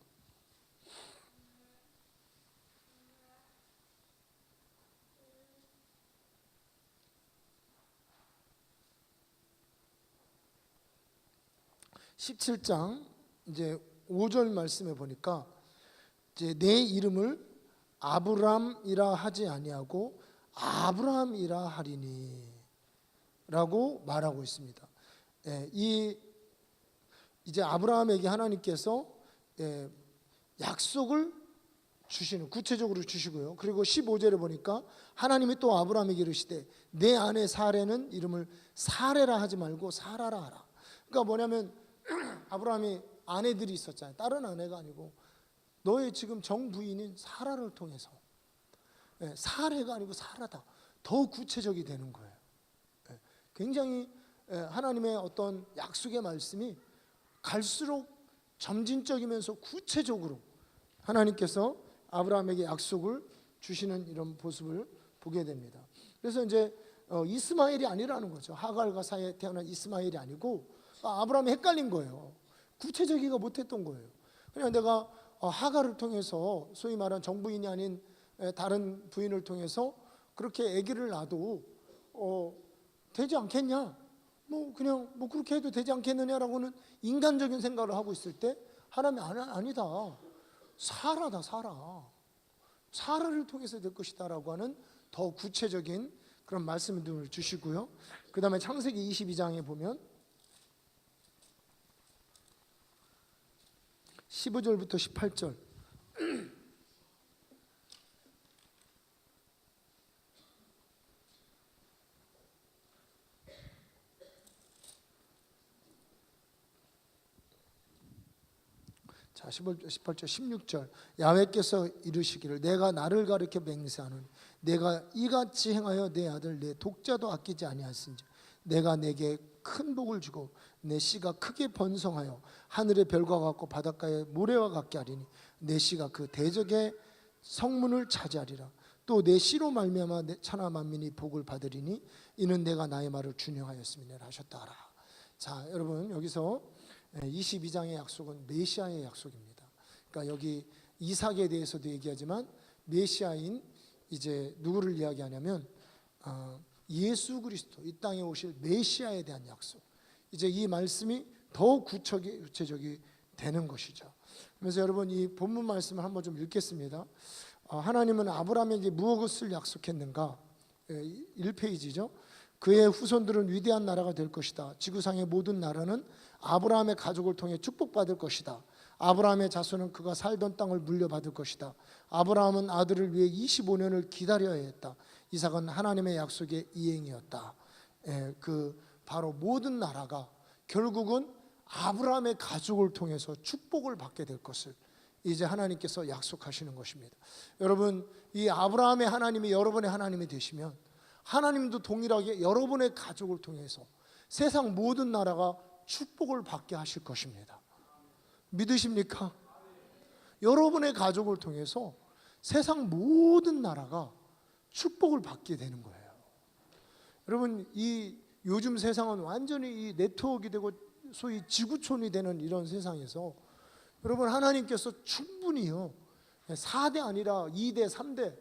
(17장) 이제 5절 말씀에 보니까 이제 내 이름을 아브람이라 하지 아니하고 아브라함이라 하리니 라고 말하고 있습니다. 이제 아브라함에게 하나님께서 약속을 주시는, 구체적으로 주시고요. 그리고 15절에 보니까 하나님이 또 아브라함에게 이르시되 내 아내 사레는 이름을 사레라 하지 말고 사라라 하라. 그러니까 뭐냐면 아브라함이 아내들이 있었잖아요. 다른 아내가 아니고 너의 지금 정부인인 사라를 통해서, 사레가 아니고 사라다, 더 구체적이 되는 거예요. 굉장히 하나님의 어떤 약속의 말씀이 갈수록 점진적이면서 구체적으로 하나님께서 아브라함에게 약속을 주시는 이런 모습을 보게 됩니다. 그래서 이제 이스마엘이 아니라는 거죠. 하갈과 사이에 태어난 이스마엘이 아니고 아브라함이 헷갈린 거예요. 구체적이가 못했던 거예요. 그냥 내가 하갈을 통해서 소위 말하는 정부인이 아닌 다른 부인을 통해서 그렇게 아기를 낳아도 되지 않겠냐? 그냥 그렇게 해도 되지 않겠느냐라고는 인간적인 생각을 하고 있을 때 하나님이 아니다. 사라다, 사라. 사라를 통해서 될 것이다라고 하는 더 구체적인 그런 말씀을 주시고요. 그 다음에 창세기 22장에 보면 15절부터 18절. 자, 18절, 16절. 야훼께서 이르시기를 내가 나를 가리켜 맹세하노니 내가 이같이 행하여 내 아들 내 독자도 아끼지 아니하신지 내가 내게 큰 복을 주고 내 씨가 크게 번성하여 하늘의 별과 같고 바닷가의 모래와 같게 하리니 내 씨가 그 대적의 성문을 차지하리라. 또 내 씨로 말미암아 천하 만민이 복을 받으리니 이는 내가 나의 말을 준행하였음이니라 하셨다 하라. 자, 여러분, 여기서 22장의 약속은 메시아의 약속입니다. 그러니까 여기 이삭에 대해서도 얘기하지만 메시아인 이제 누구를 이야기하냐면 예수 그리스도, 이 땅에 오실 메시아에 대한 약속. 이제 이 말씀이 더 구체적이 되는 것이죠. 그래서 여러분, 이 본문 말씀을 한번 좀 읽겠습니다. 하나님은 아브라함에게 무엇을 약속했는가? 1페이지죠. 그의 후손들은 위대한 나라가 될 것이다. 지구상의 모든 나라는 아브라함의 가족을 통해 축복받을 것이다. 아브라함의 자손은 그가 살던 땅을 물려받을 것이다. 아브라함은 아들을 위해 25년을 기다려야 했다. 이삭은 하나님의 약속의 이행이었다. 그 바로 모든 나라가 결국은 아브라함의 가족을 통해서 축복을 받게 될 것을 이제 하나님께서 약속하시는 것입니다. 여러분, 이 아브라함의 하나님이 여러분의 하나님이 되시면 하나님도 동일하게 여러분의 가족을 통해서 세상 모든 나라가 축복을 받게 하실 것입니다. 믿으십니까? 여러분의 가족을 통해서 세상 모든 나라가 축복을 받게 되는 거예요. 여러분, 이 요즘 세상은 완전히 이 네트워크가 되고 소위 지구촌이 되는 이런 세상에서 여러분, 하나님께서 충분히요 4대 아니라 2대 3대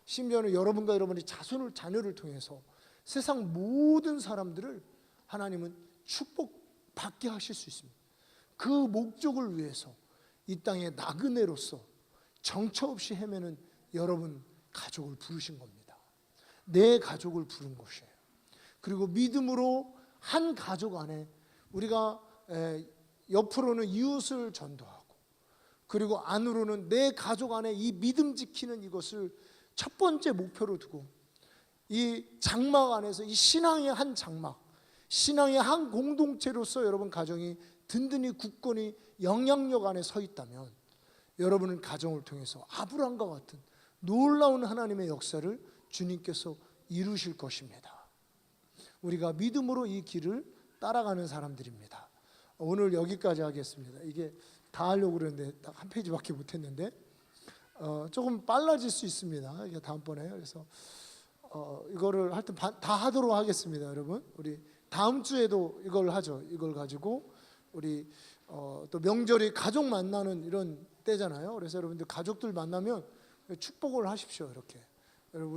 심지어는 여러분과 여러분의 자녀를 통해서 세상 모든 사람들을 하나님은 축복받게 하실 수 있습니다. 그 목적을 위해서 이 땅의 나그네로서 정처 없이 헤매는 여러분 가족을 부르신 겁니다. 내 가족을 부른 것이에요. 그리고 믿음으로 한 가족 안에 우리가 옆으로는 이웃을 전도하고 그리고 안으로는 내 가족 안에 이 믿음 지키는 이것을 첫 번째 목표로 두고 이 장막 안에서 이 신앙의 한 장막, 신앙의 한 공동체로서 여러분 가정이 든든히 굳건히 영향력 안에 서 있다면 여러분은 가정을 통해서 아브라함과 같은 놀라운 하나님의 역사를 주님께서 이루실 것입니다. 우리가 믿음으로 이 길을 따라가는 사람들입니다. 오늘 여기까지 하겠습니다. 이게 다 하려고 그랬는데 딱 한 페이지밖에 못했는데 조금 빨라질 수 있습니다. 이게 다음번에. 그래서 이거를 하여튼 다 하도록 하겠습니다, 여러분. 우리 다음 주에도 이걸 하죠. 이걸 가지고 우리 또 명절이 가족 만나는 이런 때잖아요. 그래서 여러분들 가족들 만나면 축복을 하십시오. 이렇게 여러분.